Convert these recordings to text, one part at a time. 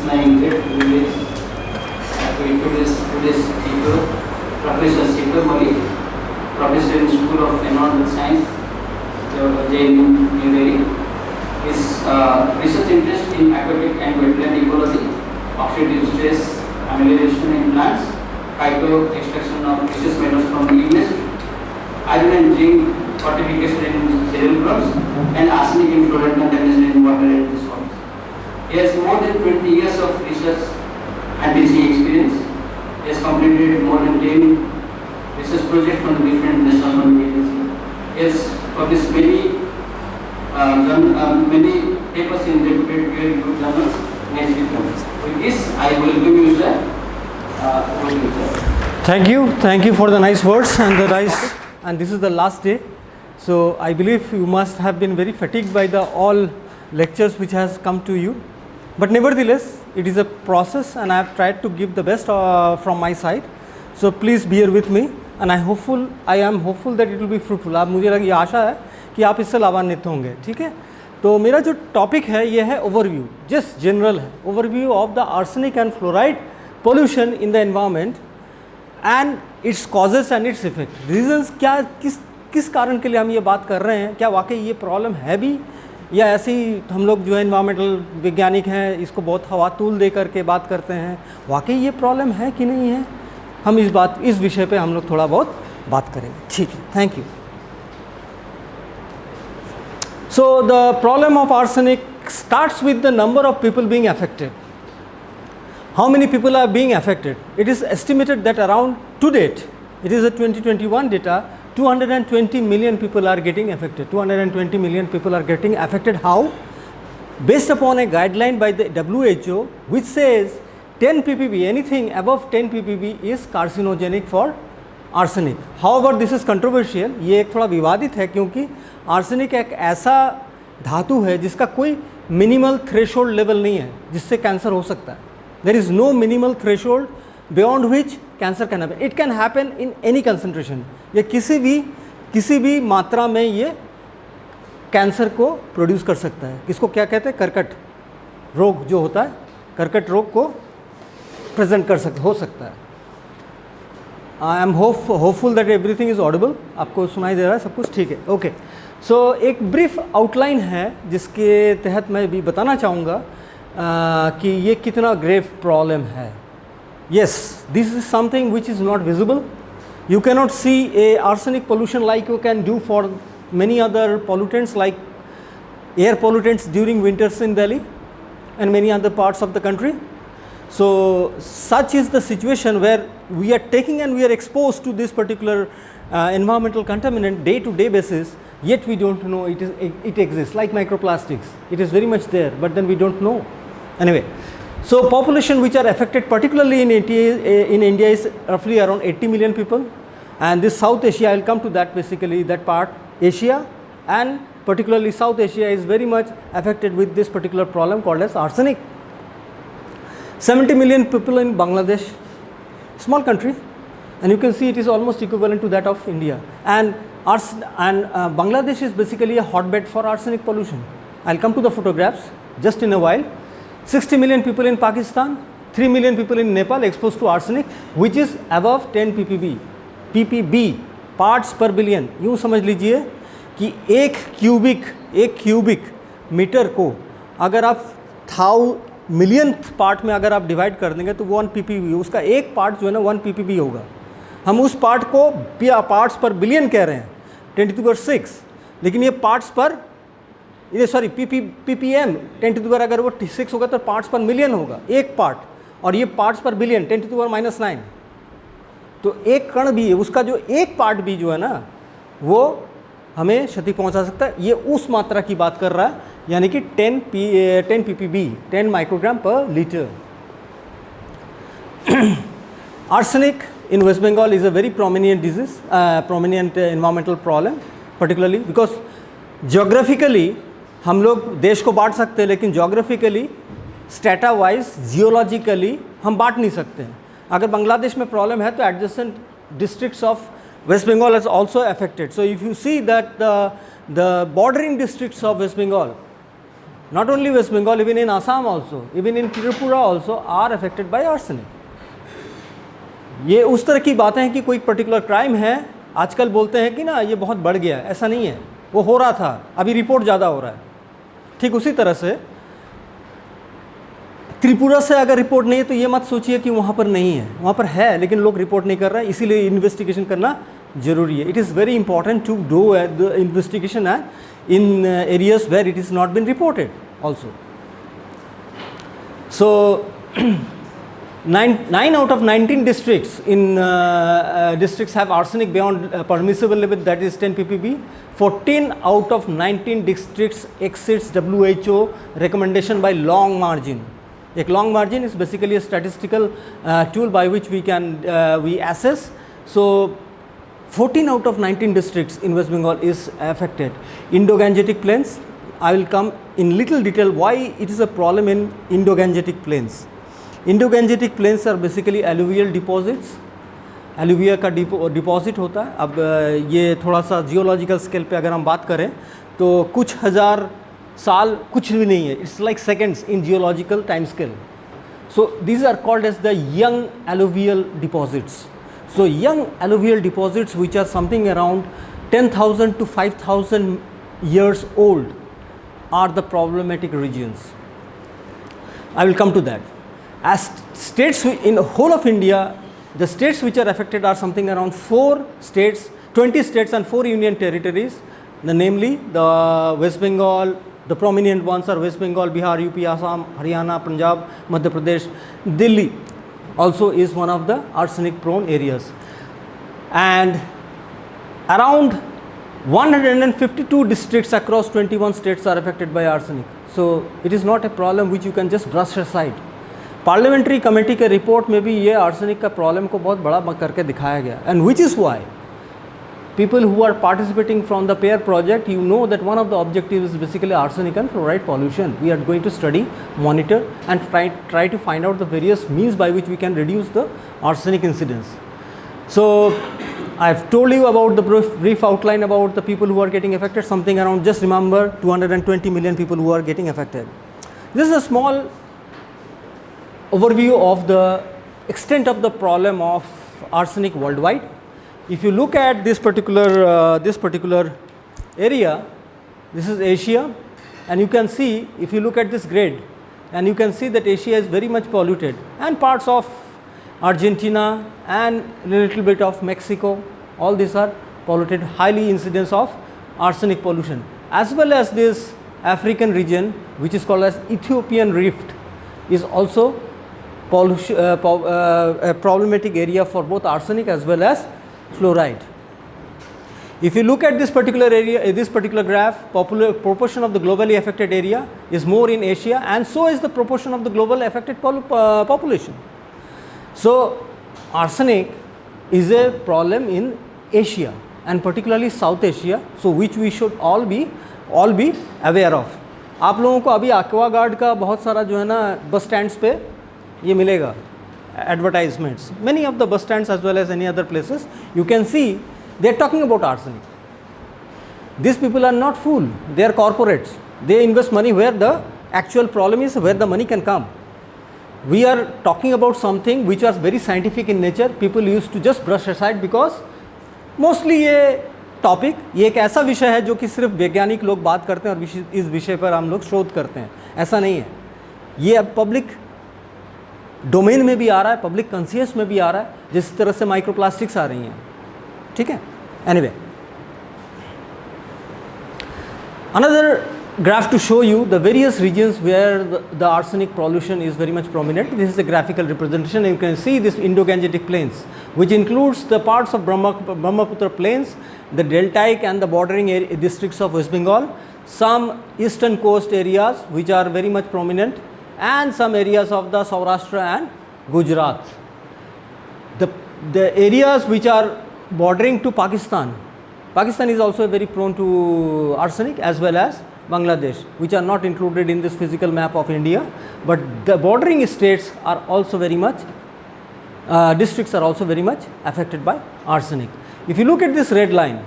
my great privilege to introduce today's speaker, Professor Shekhar Malik, Professor in School of Environmental Science, JNU New Delhi. His research interest in aquatic and wetland ecology, oxidative stress amelioration in plants, phyto extraction of precious metals from leaves, iron and zinc fortification in cereal crops, and arsenic and fluoride contamination in water and the soil. He has more than 20 years of research and teaching experience. He has completed more than 10 research projects from different national agencies. He has published many papers in reputed peer-reviewed journals. With this, I welcome you, sir. Thank you for the nice words and this is the last day. So I believe you must have been very fatigued by the all lectures which has come to you. But nevertheless, it is a process and I have tried to give the best from my side. So please bear with me and I am hopeful that it will be fruitful. अब मुझे ये आशा है कि आप इससे लाभान्वित होंगे, ठीक है? तो मेरा जो टॉपिक है ये है ओवरव्यू, जस्ट जनरल है, overview of the arsenic and fluoride pollution in the environment and it's causes and its effect. Reasons क्या, किस कारण के लिए हम ये बात कर रहे हैं, क्या वाकई ये प्रॉब्लम है भी या ऐसे ही हम लोग जो है एनवायरमेंटल वैज्ञानिक हैं इसको बहुत हवा तूल दे करके बात करते हैं, वाकई ये प्रॉब्लम है कि नहीं है, हम इस विषय पे हम लोग थोड़ा बहुत बात करेंगे, ठीक है? Thank you. So the problem of arsenic starts with the number of people being affected. How many people are being affected? It is estimated that around to date, it is a 2021 data, 220 million people are getting affected. 220 million people are getting affected. How? Based upon a guideline by the WHO which says 10 ppb, anything above 10 ppb is carcinogenic for arsenic. However this is controversial, ये एक थोड़ा विवादित है क्योंकि arsenic एक ऐसा धातु है जिसका कोई मिनिमल थ्रेशोल्ड लेवल नहीं है जिससे कैंसर हो सकता है. There is no minimal threshold beyond which cancer can happen. It can happen in any concentration, ये किसी भी मात्रा में ये कैंसर को प्रोड्यूस कर सकता है. इसको क्या कहते हैं? कर्कट रोग जो होता है, कर्कट रोग को प्रेजेंट हो सकता है. I am hopeful that everything is Audible. आपको सुनाई दे रहा है सब कुछ, ठीक है? ओके. सो एक ब्रीफ आउटलाइन है जिसके तहत मैं भी बताना चाहूँगा कि ये कितना ग्रेव प्रॉब्लम है. Yes, this is something which is not visible. You cannot see A arsenic pollution like you can do for many other pollutants like air pollutants during winters in Delhi and many other parts of the country. So such is the situation where we are taking and we are exposed to this particular environmental contaminant day to day basis, yet we don't know it exists, like microplastics. It is very much there, but then we don't know. Anyway, so population which are affected particularly in India is roughly around 80 million people, and this South Asia, I will come to that, basically that part, Asia and particularly South Asia is very much affected with this particular problem called as arsenic. 70 million people in Bangladesh, small country, and you can see it is almost equivalent to that of India, and Bangladesh is basically a hotbed for arsenic pollution. I'll come to the photographs just in a while. 60 million people in Pakistan, 3 million people in Nepal exposed to arsenic which is above 10 ppb, parts पर billion. यूँ समझ लीजिए कि एक cubic metre को अगर आप million part में अगर आप डिवाइड कर देंगे तो 1 ppb, उसका एक पार्ट जो है ना 1 ppb होगा. हम उस पार्ट को पार्ट्स पर बिलियन कह रहे हैं 10⁶, लेकिन ये पार्ट्स पर ppm 10⁻, अगर वो 6 होगा तो पार्ट्स पर मिलियन होगा एक पार्ट, और ये पार्ट्स पर बिलियन 10⁻⁹. तो एक कण भी, उसका जो एक पार्ट भी जो है ना वो हमें क्षति पहुंचा सकता है. ये उस मात्रा की बात कर रहा है, यानी कि 10 ppb, 10 माइक्रोग्राम पर litre. Arsenic in West Bengal is a very prominent disease, prominent environmental problem, particularly because geographically हम लोग देश को बांट सकते हैं, लेकिन geographically, स्टेटा वाइज, जियोलॉजिकली हम बांट नहीं सकते हैं. अगर बांग्लादेश में प्रॉब्लम है तो adjacent districts of West Bengal is also affected. So if you see that the bordering districts of West Bengal, Not only West Bengal, even in Assam also, even in Tripura also are affected by arsenic. ये उस तरह की बातें हैं कि कोई particular crime है, आजकल बोलते हैं कि ना ये बहुत बढ़ गया है, ऐसा नहीं है, वो हो रहा था, अभी रिपोर्ट ज़्यादा हो रहा है. ठीक उसी तरह से त्रिपुरा से अगर रिपोर्ट नहीं है तो ये मत सोचिए कि वहाँ पर नहीं है, वहाँ पर है लेकिन लोग रिपोर्ट नहीं कर रहे हैं, इसीलिए इन्वेस्टिगेशन करना जरूरी है. It is very important to do the investigation in areas where it is not been reported also. So 9 out of 19 districts in districts have arsenic beyond permissible limit, that is 10 ppb. 14 out of 19 districts exceeds WHO recommendation by long margin. A long margin is basically a statistical tool by which we can we assess. So 14 out of 19 districts in West Bengal is affected. Indo-Gangetic plains, I will come in little detail why it is a problem in Indo-Gangetic plains. Indo-Gangetic plains are basically alluvial deposits. Alluvia का deposit होता है. अब ये थोड़ा सा geological scale पे अगर हम बात करें तो कुछ हज़ार साल कुछ भी नहीं है. It's like seconds in geological time scale. So these are called as the young alluvial deposits. So young alluvial deposits which are something around 10,000 to 5,000 years old are the problematic regions. I will come to that. As states in the whole of India, the states which are affected are something around 4 states, 20 states and 4 union territories, namely the West Bengal. The prominent ones are West Bengal, Bihar, UP, Assam, Haryana, Punjab, Madhya Pradesh, Delhi also is one of the arsenic prone areas, and around 152 districts across 21 states are affected by arsenic. So it is not a problem which you can just brush aside. Parliamentary committee के report में भी ये arsenic का problem को बहुत बड़ा करके दिखाया गया, and which is why people who are participating from the PAIR project, you know that one of the objectives is basically arsenic and fluoride pollution. We are going to study, monitor and try to find out the various means by which we can reduce the arsenic incidence. So I have told you about the brief outline about the people who are getting affected, something around, just remember, 220 million people who are getting affected. This is a small overview of the extent of the problem of arsenic worldwide. If you look at this particular area, this is Asia, and you can see, if you look at this grid, and you can see that Asia is very much polluted, and parts of Argentina and a little bit of Mexico, all these are polluted, highly incidence of arsenic pollution, as well as this African region which is called as Ethiopian Rift is also a problematic area for both arsenic as well as fluoride. If you look at this particular area, this particular graph, proportion of the globally affected area is more in Asia, and so is the proportion of the global affected population. So arsenic is a problem in Asia and particularly South Asia, so which we should all be aware of. आप लोगों को अभी Aquaguard का बहुत सारा जो है ना बस स्टैंड्स पे ये मिलेगा advertisements. Many of the bus stands as well as any other places, you can see they are talking about arsenic. These people are not fool, they are corporates. They invest money where the actual problem is, where the money can come. We are talking about something which was very scientific in nature. People used to just brush aside because mostly ये topic, ये एक ऐसा विषय है जो कि सिर्फ वैज्ञानिक लोग बात करते हैं और इस विषय पर हम लोग शोध करते हैं. ऐसा नहीं है. ये अब पब्लिक डोमेन में भी आ रहा है, पब्लिक कॉन्शियस में भी आ रहा है, जिस तरह से माइक्रोप्लास्टिक्स आ रही हैं. ठीक है. Anyway, another graph to show you the various regions where the arsenic pollution is very much prominent. This is a graphical representation. You can see this Indo-Gangetic plains, which includes the parts of Brahmaputra plains, the deltaic and the bordering districts of West Bengal, some eastern coast areas which are very much prominent, and some areas of the Saurashtra and Gujarat. The areas which are bordering to Pakistan is also very prone to arsenic, as well as Bangladesh, which are not included in this physical map of India, but the bordering states are also very much, districts are also very much affected by arsenic. If you look at this red line,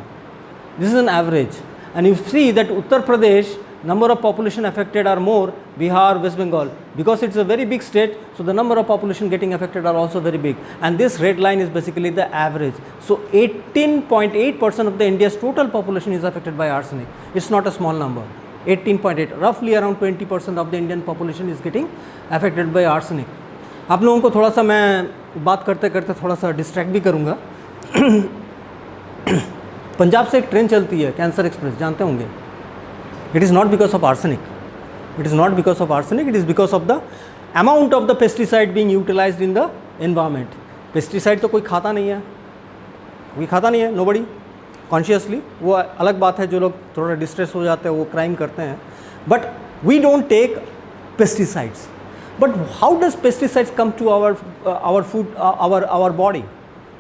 this is an average, and you see that Uttar Pradesh number of population affected are more Bihar, West Bengal. Because it's a very big state, so the number of population getting affected are also very big. And this red line is basically the average. So 18.8% of the India's total population is affected by arsenic. It's not a small number. 18.8, roughly around 20% of the Indian population is getting affected by arsenic. आप लोगों को थोड़ा सा मैं बात करते करते थोड़ा सा डिस्ट्रैक्ट भी करूँगा. पंजाब से एक ट्रेन चलती है कैंसर एक्सप्रेस, जानते होंगे. It is not because of arsenic. It is not because of arsenic, it is because of the amount of the pesticide being utilised in the environment. Pesticide तो कोई खाता नहीं है, कोई खाता नहीं है, नोबडी कॉन्शियसली. वो अलग बात है, जो लोग थोड़ा डिस्ट्रेस हो जाते हैं वो क्राइम करते हैं. But we don't take pesticides. But how does pesticides come to our food, our body?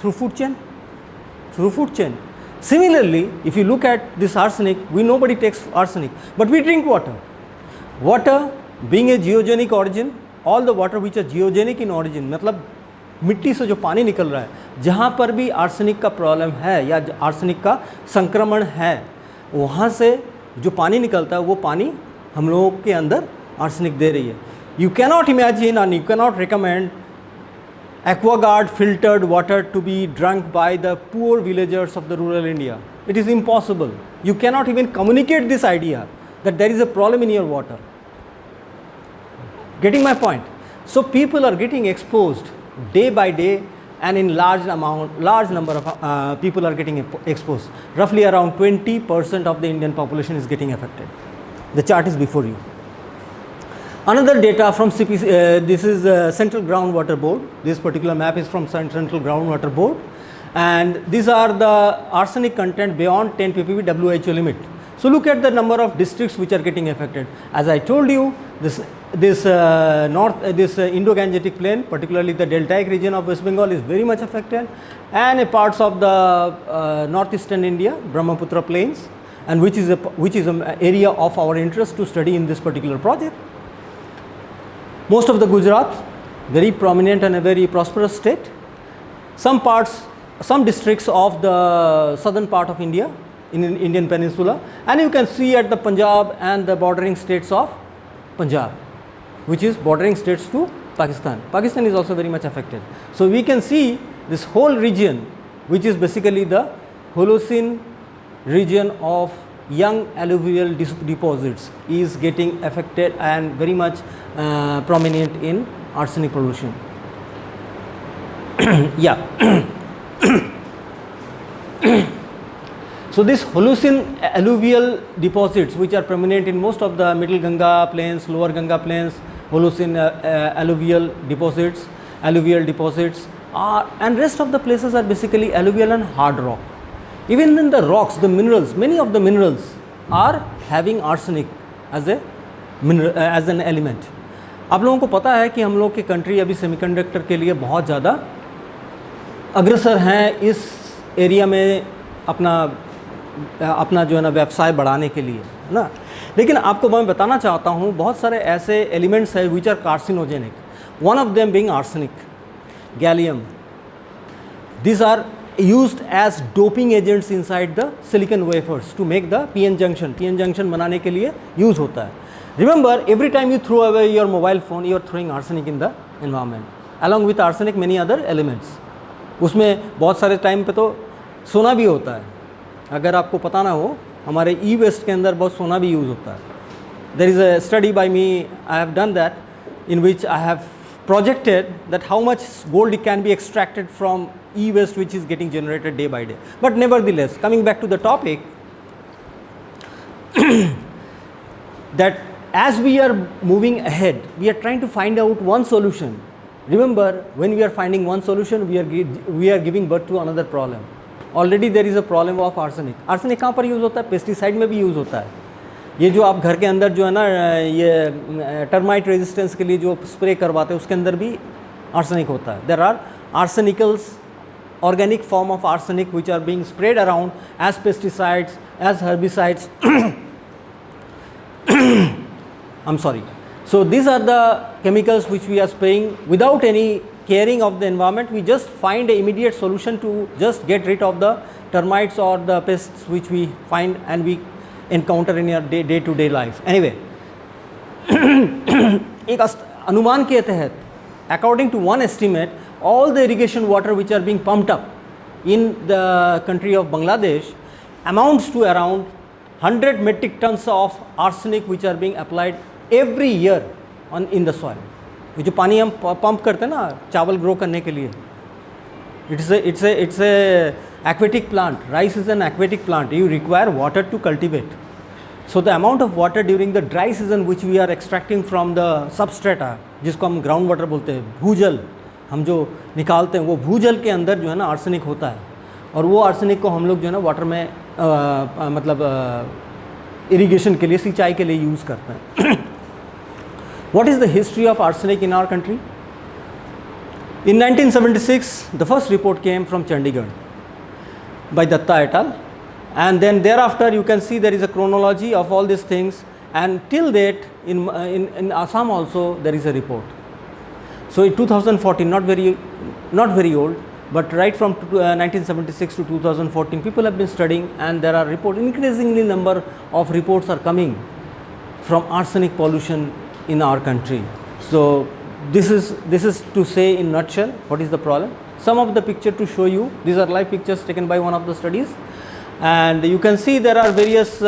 Through food chain. Through food chain. Similarly, if you look at this arsenic, nobody takes arsenic, but we drink water. Water being a geogenic origin, all the water which are geogenic in origin, मतलब मिट्टी से जो पानी निकल रहा है, जहाँ पर भी आर्सेनिक का प्रॉब्लम है या आर्सेनिक का संक्रमण है, वहाँ से जो पानी निकलता है वो पानी हम लोगों के अंदर आर्सेनिक दे रही है. You cannot imagine and you cannot recommend AquaGuard filtered water to be drunk by the poor villagers of the rural India. It is impossible. You cannot even communicate this idea that there is a problem in your water. Getting my point? So people are getting exposed day by day, and in large number of people are getting exposed. Roughly around 20% of the Indian population is getting affected. The chart is before you. Another data from CPC, this is Central Groundwater Board. This particular map is from Central Groundwater Board, and these are the arsenic content beyond 10 ppb WHO limit. So look at the number of districts which are getting affected. As I told you, this Indo-Gangetic plain, particularly the deltaic region of West Bengal, is very much affected, and parts of the northeastern India, Brahmaputra plains, and which is an area of our interest to study in this particular project. Most of the Gujarat, very prominent and a very prosperous state. Some districts of the southern part of India, in Indian peninsula, and you can see at the Punjab and the bordering states of Punjab, which is bordering states to Pakistan. Pakistan is also very much affected. So we can see this whole region, which is basically the Holocene region of young alluvial deposits, is getting affected and very much prominent in arsenic pollution. Yeah. So these Holocene alluvial deposits, which are prominent in most of the middle Ganga plains, lower Ganga plains, Holocene alluvial deposits, are, and rest of the places are basically alluvial and hard rock. Even in the rocks, the minerals, many of the minerals are having arsenic as an element. आप लोगों को पता है कि हम लोग की country अभी सेमीकंडक्टर के लिए बहुत ज़्यादा अग्रसर हैं इस एरिया में अपना जो है ना व्यवसाय बढ़ाने के लिए, है ना. लेकिन आपको मैं बताना चाहता हूँ, बहुत सारे ऐसे एलिमेंट्स हैं which are carcinogenic. One of them being arsenic, gallium. These are used as doping agents inside the silicon wafers to make the PN junction. PN junction बनाने के लिए यूज़ होता है. Remember, every time you throw away your mobile phone, you are throwing arsenic in the environment. Along with arsenic, many other elements. उसमें बहुत सारे time पे तो सोना भी होता है. अगर आपको पता ना हो, हमारे ई वेस्ट के अंदर बहुत सोना भी यूज़ होता है. There is a study by me, I have done that, in which I have projected that how much gold can be extracted from e-waste which is getting generated day by day. But nevertheless, coming back to the topic, that as we are moving ahead, we are trying to find out one solution. Remember, when we are finding one solution, we are giving birth to another problem. Already there is a problem of arsenic. Arsenic कहाँ पर use होता है? Pesticide में भी use होता है. ये जो आप घर के अंदर जो है ना, ये टर्माइट रेजिस्टेंस के लिए जो स्प्रे करवाते हैं, उसके अंदर भी आर्सेनिक होता है. There are arsenicals, organic form of arsenic which are being sprayed around as pesticides, as herbicides. I'm sorry. So these are the chemicals which we are spraying without any caring of the environment. We just find an immediate solution to just get rid of the termites or the pests which we find, and we encounter in your day-to-day life. Anyway, एक अनुमान के तहत, according to one estimate, all the irrigation water which are being pumped up in the country of Bangladesh amounts to around 100 metric tons of arsenic which are being applied every year in the soil. ये जो पानी हम pump करते हैं ना चावल grow करने के लिए, it's a aquatic plant. Rice is an aquatic plant. You require water to cultivate. So the amount of water during the dry season which we are extracting from the substrata, जिसको हम ground water बोलते हैं, भूजल हम जो निकालते हैं, वो भूजल के अंदर जो है ना आर्सेनिक होता है, और वो आर्सेनिक को हम लोग जो है ना वाटर में मतलब इरिगेशन के लिए, सिंचाई के लिए यूज़ करते हैं. What is the history of arsenic in our country? In 1976, the first report came from Chandigarh by Datta et al. And then thereafter you can see there is a chronology of all these things, and till date in Assam also there is a report. So in 2014, not very old, but right from 1976 to 2014, people have been studying, and there are reports, increasingly number of reports are coming from arsenic pollution in our country. So this is to say in nutshell what is the problem. Some of the picture to show you, these are live pictures taken by one of the studies, and you can see there are various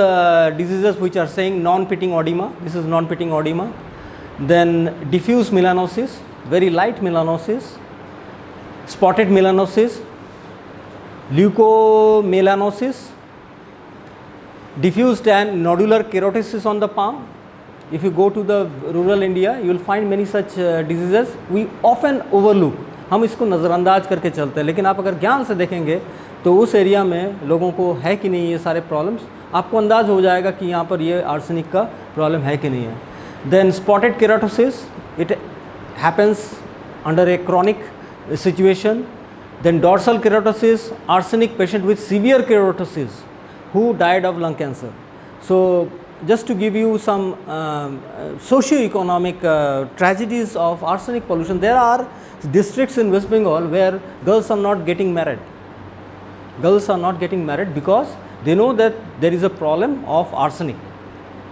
diseases which are saying non-pitting oedema. This is non-pitting oedema. Then diffuse melanosis, very light melanosis, spotted melanosis, leucomelanosis, diffused and nodular keratosis on the palm. If you go to the rural India, you will find many such diseases. We often overlook, हम इसको नज़रअंदाज करके चलते हैं, लेकिन आप अगर ध्यान से देखेंगे तो उस एरिया में लोगों को है कि नहीं ये सारे प्रॉब्लम्स, आपको अंदाज हो जाएगा कि यहाँ पर ये आर्सेनिक का प्रॉब्लम है कि नहीं है. Then spotted keratosis, it happens under a chronic situation. Then dorsal keratosis, arsenic patient with severe keratosis who died of lung cancer. So just to give you some socio-economic tragedies of arsenic pollution, there are districts in West Bengal where girls are not getting married. Girls are not getting married because they know that there is a problem of arsenic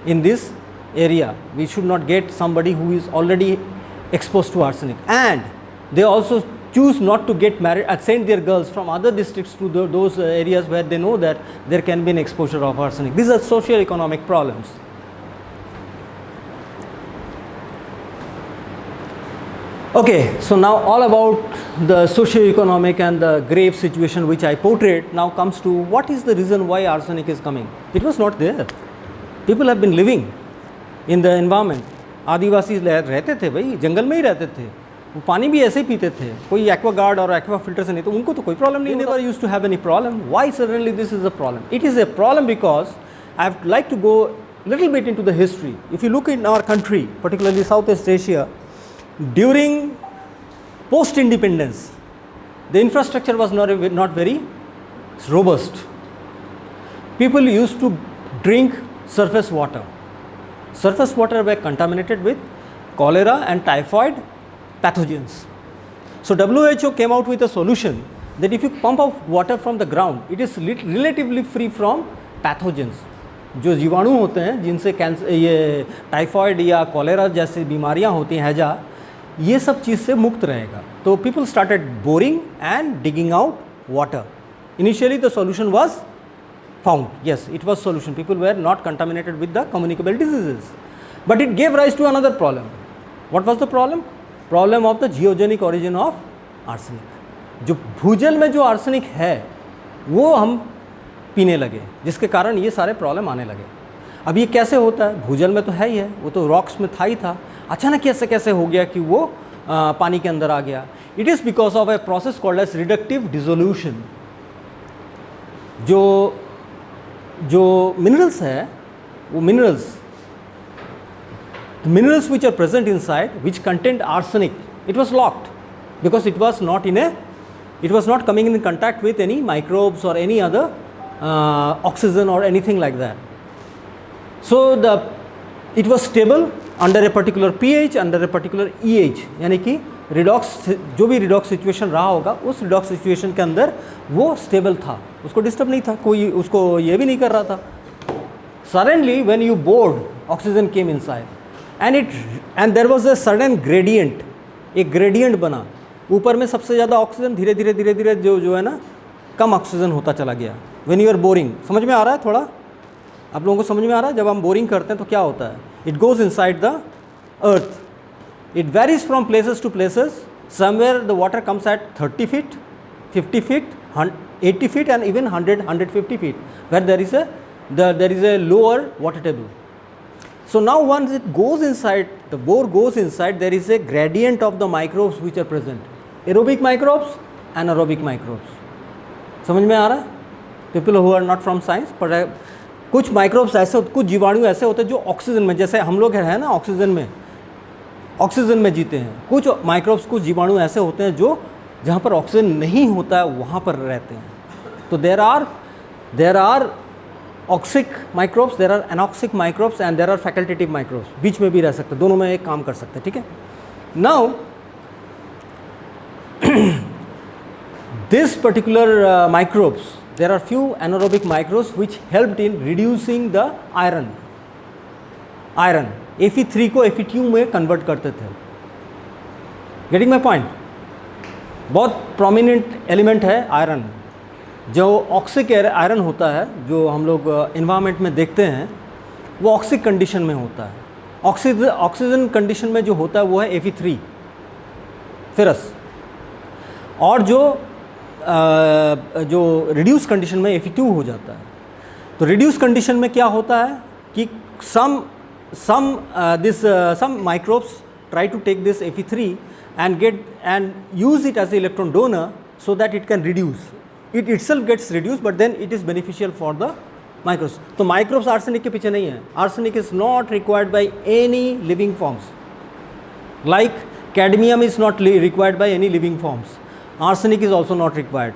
in this area. We should not get somebody who is already exposed to arsenic, and they also choose not to get married and send their girls from other districts to those areas where they know that there can be an exposure of arsenic. These are socio-economic problems. Okay, so now all about the socio-economic and the grave situation which I portrayed now comes to what is the reason why arsenic is coming. It was not there. People have been living in the environment. आदिवासी रहते थे भाई, जंगल में ही रहते थे, वो पानी भी ऐसे ही पीते थे, कोई एक्वागार्ड और एक्वा फिल्टर से नहीं, तो उनको तो कोई प्रॉब्लम नहीं. Never used to have any problem. Why suddenly this is a problem? It is a problem because I would like to go little bit into the history. If you look in our country, particularly south east Asia, during post independence the infrastructure was not very robust. People used to drink surface water. Surface water were contaminated with cholera and typhoid pathogens. So WHO came out with a solution that if you pump out water from the ground, it is relatively free from pathogens. जो जीवाणु होते हैं जिनसे cancer, ये typhoid या cholera जैसी बीमारियां होती हैं, हैजा, ये सब चीज़ से मुक्त रहेगा. तो people started boring and digging out water. Initially the solution was found. Yes, it was solution. People were not contaminated with the communicable diseases, but it gave rise to another problem. What was the problem? Problem of the geogenic origin of arsenic. जो भूजल में जो arsenic है वो हम पीने लगे, जिसके कारण ये सारे प्रॉब्लम आने लगे. अब ये कैसे होता है? भूजल में तो है ही है, वो तो रॉक्स में था ही था, अचानक कैसे हो गया कि वो पानी के अंदर आ गया? It is because of a process called as reductive dissolution. जो मिनरल्स है, वो minerals which are present inside which content arsenic, it was locked because it was not coming in contact with any microbes और any other oxygen और anything like that. So it was stable under a particular pH, under a particular EH, यानी कि redox, जो भी redox situation रहा होगा उस redox situation के अंदर वो स्टेबल था, उसको डिस्टर्ब नहीं था, कोई उसको ये भी नहीं कर रहा था. Suddenly when you bored, oxygen came inside and there was a sudden gradient, एक gradient बना, ऊपर में सबसे ज़्यादा ऑक्सीजन, धीरे धीरे जो है ना कम ऑक्सीजन होता चला गया. When you are boring, समझ में आ रहा है थोड़ा, आप लोगों को समझ में आ रहा है? जब हम बोरिंग करते हैं तो क्या होता है? It goes inside the earth. It varies from places to places. Somewhere the water comes at 30 feet, 50 feet, 80 feet and even 100, 150 feet where there is a lower water table. So now once it goes inside, the bore goes inside, there is a gradient of the microbes which are present. Aerobic microbes, anaerobic microbes. समझ में आ रहा है? People who are not from science, but कुछ microbes ऐसे, कुछ जीवाणु ऐसे होते हैं जो ऑक्सीजन में, जैसे हम लोग हैं ना ऑक्सीजन में जीते हैं. कुछ माइक्रोब्स, कुछ जीवाणु ऐसे होते हैं जो जहाँ पर ऑक्सीजन नहीं होता है वहाँ पर रहते हैं. तो there are oxic microbes, there are anoxic microbes and there are facultative microbes. बीच में भी रह सकते हैं, दोनों में एक काम कर सकते हैं. ठीक है. Now this particular microbes, there are few anaerobic microbes which helped in reducing the iron. Fe3 को Fe2 में कन्वर्ट करते थे. Getting my point? बहुत प्रोमिनेंट एलिमेंट है आयरन. जो ऑक्सिक आयरन होता है जो हम लोग इन्वायरमेंट में देखते हैं वो ऑक्सिक कंडीशन में होता है. ऑक्सीजन कंडीशन में जो होता है वो है Fe3 फेरस, और जो रिड्यूस कंडीशन में Fe2 हो जाता है. तो रिड्यूस कंडीशन में क्या होता है कि some microbes try to take this Fe3 and use it as an electron donor so that it can reduce. It itself gets reduced, but then it is beneficial for the microbes. तो microbes arsenic के पीछे नहीं है. Arsenic is not required by any living forms. Like cadmium is not required by any living forms. Arsenic is also not required.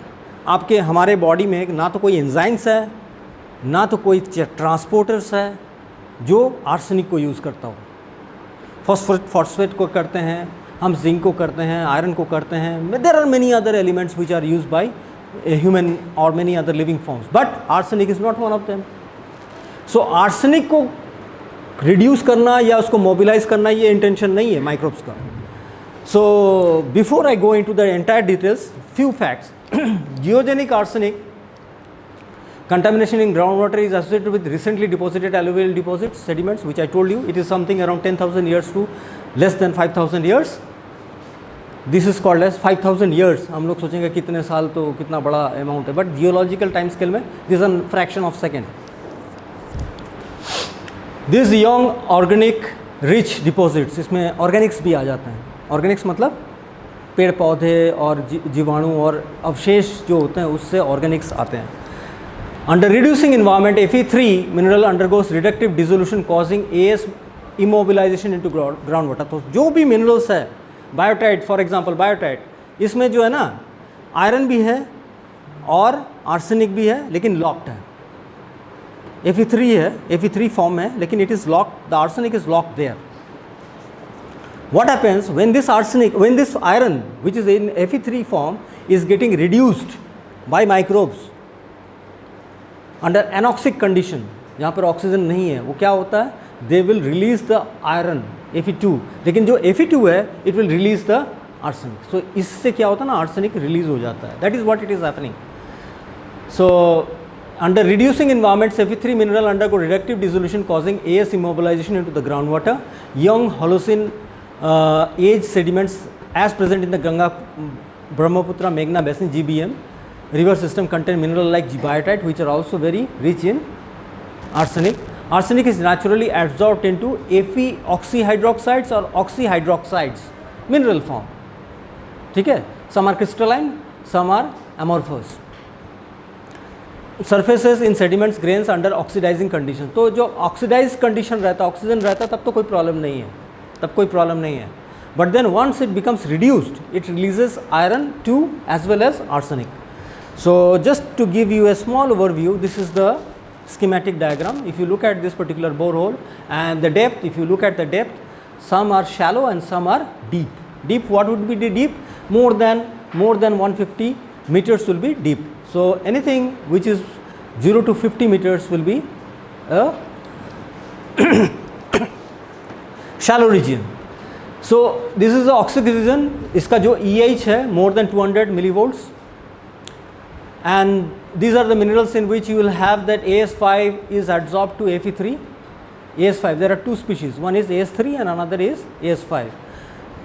आपके हमारे body में ना तो कोई एंजाइम्स है, ना तो कोई ट्रांसपोर्टर्स है जो आर्सेनिक को यूज़ करता हो. फॉस्फेट को करते हैं हम, जिंक को करते हैं, आयरन को करते हैं. There are many other elements which are use by human और many other living forms, but arsenic is not one of them. So arsenic को रिड्यूस करना या उसको मोबिलाइज करना ये इंटेंशन नहीं है माइक्रोब्स का. So before I go into the entire details, few facts. Geogenic arsenic contamination in groundwater is associated with recently deposited alluvial deposits, sediments, which I told you it is something around 10,000 years to less than 5,000 years. This is called as 5,000 years. हम लोग सोचेंगे कितने साल तो कितना बड़ा amount है, but geological time scale में this is a fraction of second. This young organic rich deposits, इसमें ऑर्गेनिक्स भी आ जाते हैं. ऑर्गेनिक्स मतलब पेड़ पौधे और जीवाणु और अवशेष जो होते हैं उससे ऑर्गेनिक्स आते हैं. Under reducing environment Fe3 mineral undergoes reductive dissolution causing AS immobilisation into ground water. तो जो भी मिनरल्स है, बायोटाइट फॉर एग्जांपल, बायोटाइट इसमें जो है ना आयरन भी है और आर्सेनिक भी है, लेकिन लॉक्ड है. Fe3 है, Fe3 फॉर्म है, लेकिन it is locked, the arsenic is locked there. What happens when this iron which is in Fe3 form is getting reduced by microbes under anoxic condition, जहाँ पर oxygen नहीं है, वो क्या होता है? They will release the iron Fe2, लेकिन जो Fe2 है it will release the arsenic. So इससे क्या होता है ना, आर्सेनिक रिलीज हो जाता है. That is what it is happening. So under reducing environments, Fe3 mineral undergo reductive dissolution causing AS immobilization into the groundwater. Young Holocene age sediments as present in the Ganga, Brahmaputra, Meghna basin, GBM river system contain mineral like biotite which are also very rich in arsenic. Arsenic is naturally absorbed into Fe oxyhydroxides or oxyhydroxides mineral form. ठीक है. Some are crystalline, some are amorphous. Surfaces in sediments grains under oxidizing conditions. तो जो oxidized condition रहता है, oxygen रहता है, तब तो कोई प्रॉब्लम नहीं है, तब कोई प्रॉब्लम नहीं है. But then once it becomes reduced it releases iron two as well as arsenic. So just to give you a small overview, this is the schematic diagram. If you look at this particular borehole and the depth, if you look at the depth, some are shallow and some are deep. Deep, what would be the deep? More than 150 meters will be deep. So anything which is 0 to 50 meters will be a shallow region. So this is the oxic region. इसका जो EH है more than 200 millivolts, and these are the minerals in which you will have that AS5 is adsorbed to Fe3. AS5, there are two species, one is AS3 and another is AS5.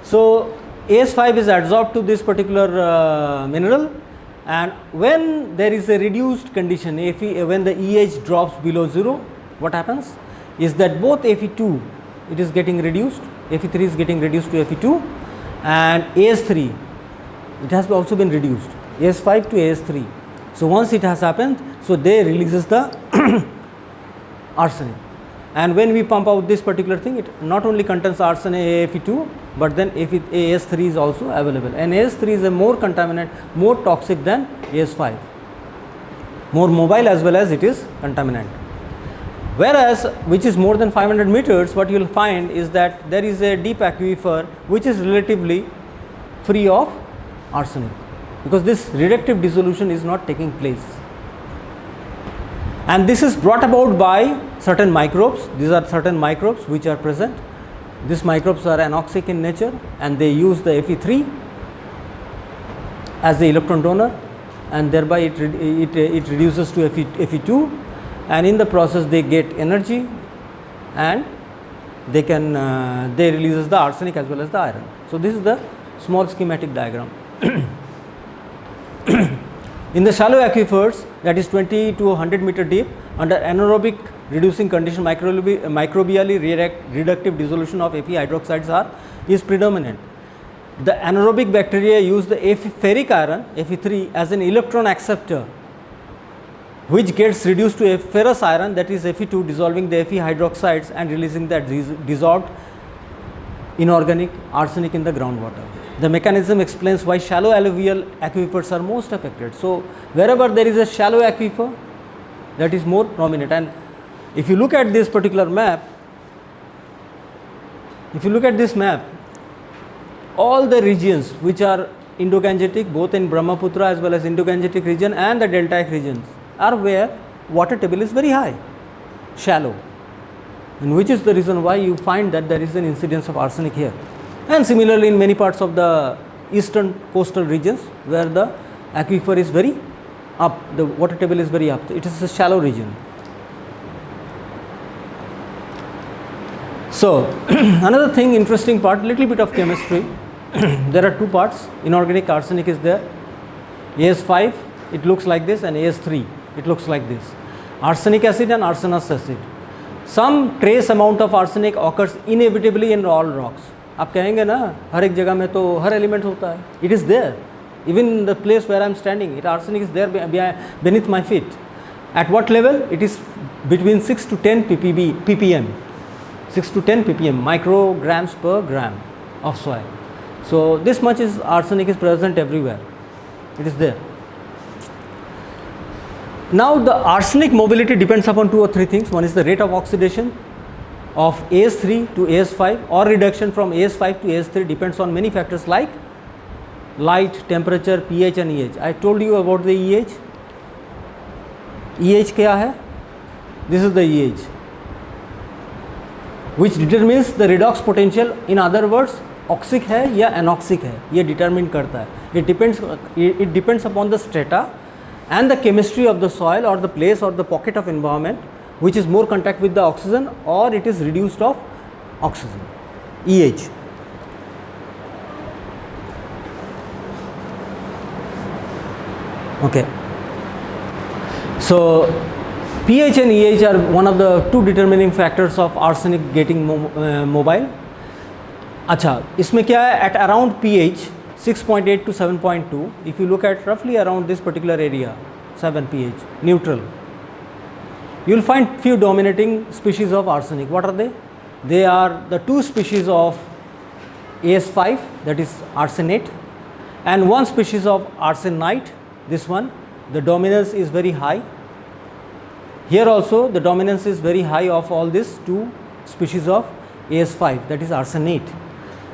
So AS5 is adsorbed to this particular mineral, and when there is a reduced condition, when the EH drops below 0, what happens is that both Fe2 it is getting reduced, Fe3 is getting reduced to Fe2, and AS3 it has also been reduced, AS5 to AS3. So once it has happened, so they releases the arsenic, and when we pump out this particular thing, it not only contains arsenic Fe2, but then AS3 is also available, and AS3 is a more contaminant, more toxic than AS5, more mobile as well as it is contaminant. Whereas which is more than 500 meters, what you will find is that there is a deep aquifer which is relatively free of arsenic, because this reductive dissolution is not taking place, and this is brought about by certain microbes. These are certain microbes which are present. These microbes are anoxic in nature, and they use the Fe3 as the electron donor, and thereby it reduces to Fe2, and in the process they get energy, and they can they releases the arsenic as well as the iron. So this is the small schematic diagram. In the shallow aquifers, that is 20 to 100 meter deep, under anaerobic reducing condition, microbially reductive dissolution of Fe hydroxides is predominant. The anaerobic bacteria use the ferric iron Fe3 as an electron acceptor, which gets reduced to a ferrous iron, that is Fe2, dissolving the Fe hydroxides and releasing that dissolved inorganic arsenic in the groundwater. The mechanism explains why shallow alluvial aquifers are most affected. So wherever there is a shallow aquifer, that is more prominent. And if you look at this particular map, all the regions which are Indo-Gangetic, both in Brahmaputra as well as Indo-Gangetic region and the deltaic regions, are where water table is very high, shallow, and which is the reason why you find that there is an incidence of arsenic here. And similarly in many parts of the eastern coastal regions where the aquifer is very up, the water table is very up, it is a shallow region. So another thing, interesting part, little bit of chemistry. There are two parts. Inorganic arsenic is there. AS5, it looks like this, and AS3, it looks like this. Arsenic acid and arsenous acid. Some trace amount of arsenic occurs inevitably in all rocks. आप कहेंगे ना हर एक जगह में तो हर element होता है. It is there. Even in the place where I am standing, arsenic is there beneath my feet. At what level? It is between 6 to 10 ppm. 6 to 10 ppm, micrograms per gram of soil. So this much is arsenic is present everywhere. It is there. Now the arsenic mobility depends upon two or three things. One is the rate of oxidation of AS3 to AS5, or reduction from AS5 to AS3 depends on many factors like light, temperature, pH and EH. I told you about the EH. EH क्या है? This is the EH, which determines the redox potential. In other words, oxic है या anoxic है, ये determine करता है. It depends upon the strata and the chemistry of the soil or the place or the pocket of environment which is more contact with the oxygen, or it is reduced of oxygen, EH. Okay. So pH and EH are one of the two determining factors of arsenic getting mobile. अच्छा, इसमें क्या है? At around pH 6.8 to 7.2, if you look at roughly around this particular area, 7 pH, neutral, you will find few dominating species of arsenic. What are they? They are the two species of AS5, that is arsenate, and one species of arsenite. This one, the dominance is very high. Here also the dominance is very high of all these two species of AS5, that is arsenate.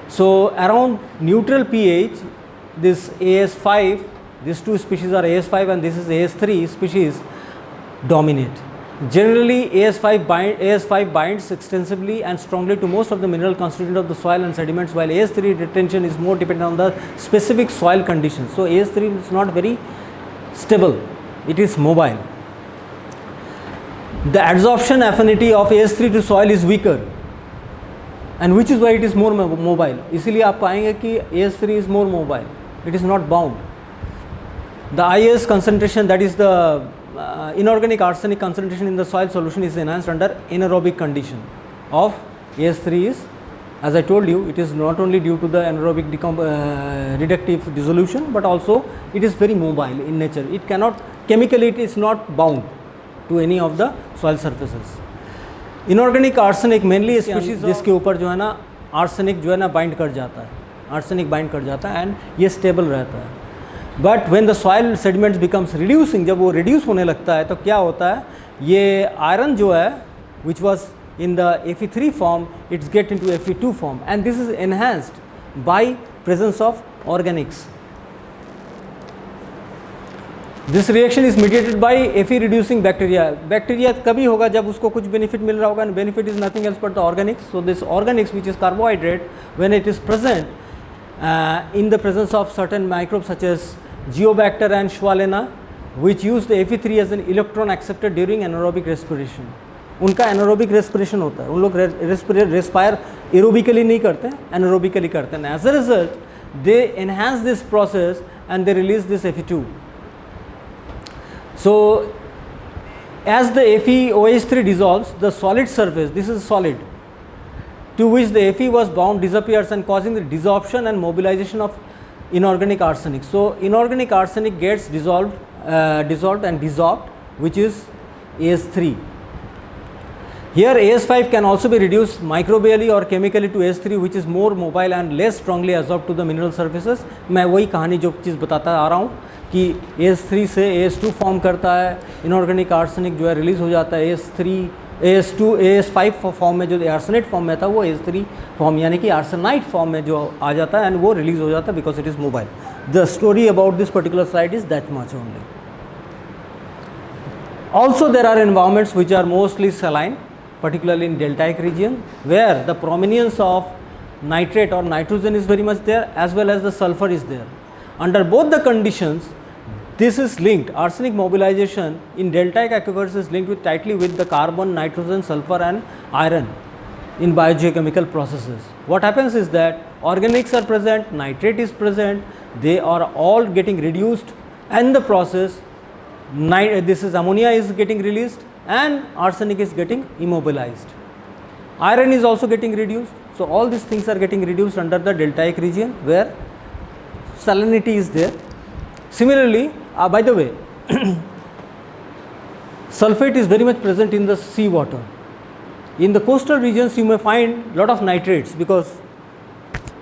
So around neutral pH, this AS5, these two species are AS5 and this is AS3 species dominate. Generally, AS5 binds extensively and strongly to most of the mineral constituent of the soil and sediments, while AS3 retention is more dependent on the specific soil conditions. So AS3 is not very stable, it is mobile. The adsorption affinity of AS3 to soil is weaker, and which is why it is more mobile. इसीलिए आप पाएंगे कि AS3 is more mobile, it is not bound. The IS concentration, that is the inorganic arsenic concentration in the soil solution, is enhanced under anaerobic condition of AS3 is, as I told you, it is not only due to the anaerobic reductive dissolution, but also it is very mobile in nature. It cannot, chemically it is not bound to any of the soil surfaces. Inorganic arsenic mainly species जिसके ऊपर जो है ना arsenic जो है ना bind कर जाता है, आर्सेनिक बाइंड कर जाता है एंड ये स्टेबल रहता है. But when the soil sediments becomes reducing, जब वो रिड्यूस होने लगता है तो क्या होता है, ये आयरन जो है which was in the Fe3 form, it's get into Fe2 form, and this is enhanced by presence of organics. This reaction is mediated by Fe reducing bacteria. Bacteria कभी होगा जब उसको कुछ benefit मिल रहा होगा, and benefit is nothing else but the organics. So this organics, which is carbohydrate, when it is present in the presence of certain microbes such as Geobacter and Schwalena, which use the Fe3 as an electron acceptor during anaerobic respiration. उनका anaerobic respiration होता है, उन लोग respire aerobically नहीं करते हैं, anaerobically करते हैं. As a result they enhance this process and they release this Fe2. So as the FeOH3 dissolves, the solid surface, this is solid, to which the Fe was bound disappears and causing the desorption and mobilization of inorganic arsenic. So inorganic arsenic gets dissolved and dissolved, which is AS3. Here AS5 can also be reduced microbially or chemically to AS3, which is more mobile and less strongly absorbed to the mineral surfaces. मैं वही कहानी जो चीज़ बताता आ रहा हूँ कि AS3 से AS2 form करता है, इनऑर्गेनिक आर्सेनिक जो है रिलीज़ हो जाता है AS5 फॉर्म में, जो आर्सेनेट फॉर्म में था वो AS3 फॉर्म यानी कि आर्सेनाइट फॉर्म में जो आ जाता है, एंड वो रिलीज़ हो जाता है because it is mobile. The story about this particular slide is that much only. Also there are environments which are mostly saline, particularly in deltaic region, where the prominence of nitrate or nitrogen is very much there, as well as the sulfur is there. Under both the conditions, this is linked. Arsenic mobilization in deltaic aquifers is linked tightly with the carbon, nitrogen, sulfur and iron in biogeochemical processes. What happens is that organics are present, nitrate is present, they are all getting reduced, and the process, this is ammonia is getting released and arsenic is getting immobilized. Iron is also getting reduced. So all these things are getting reduced under the deltaic region where salinity is there. Similarly, by the way, sulfate is very much present in the sea water. In the coastal regions you may find lot of nitrates because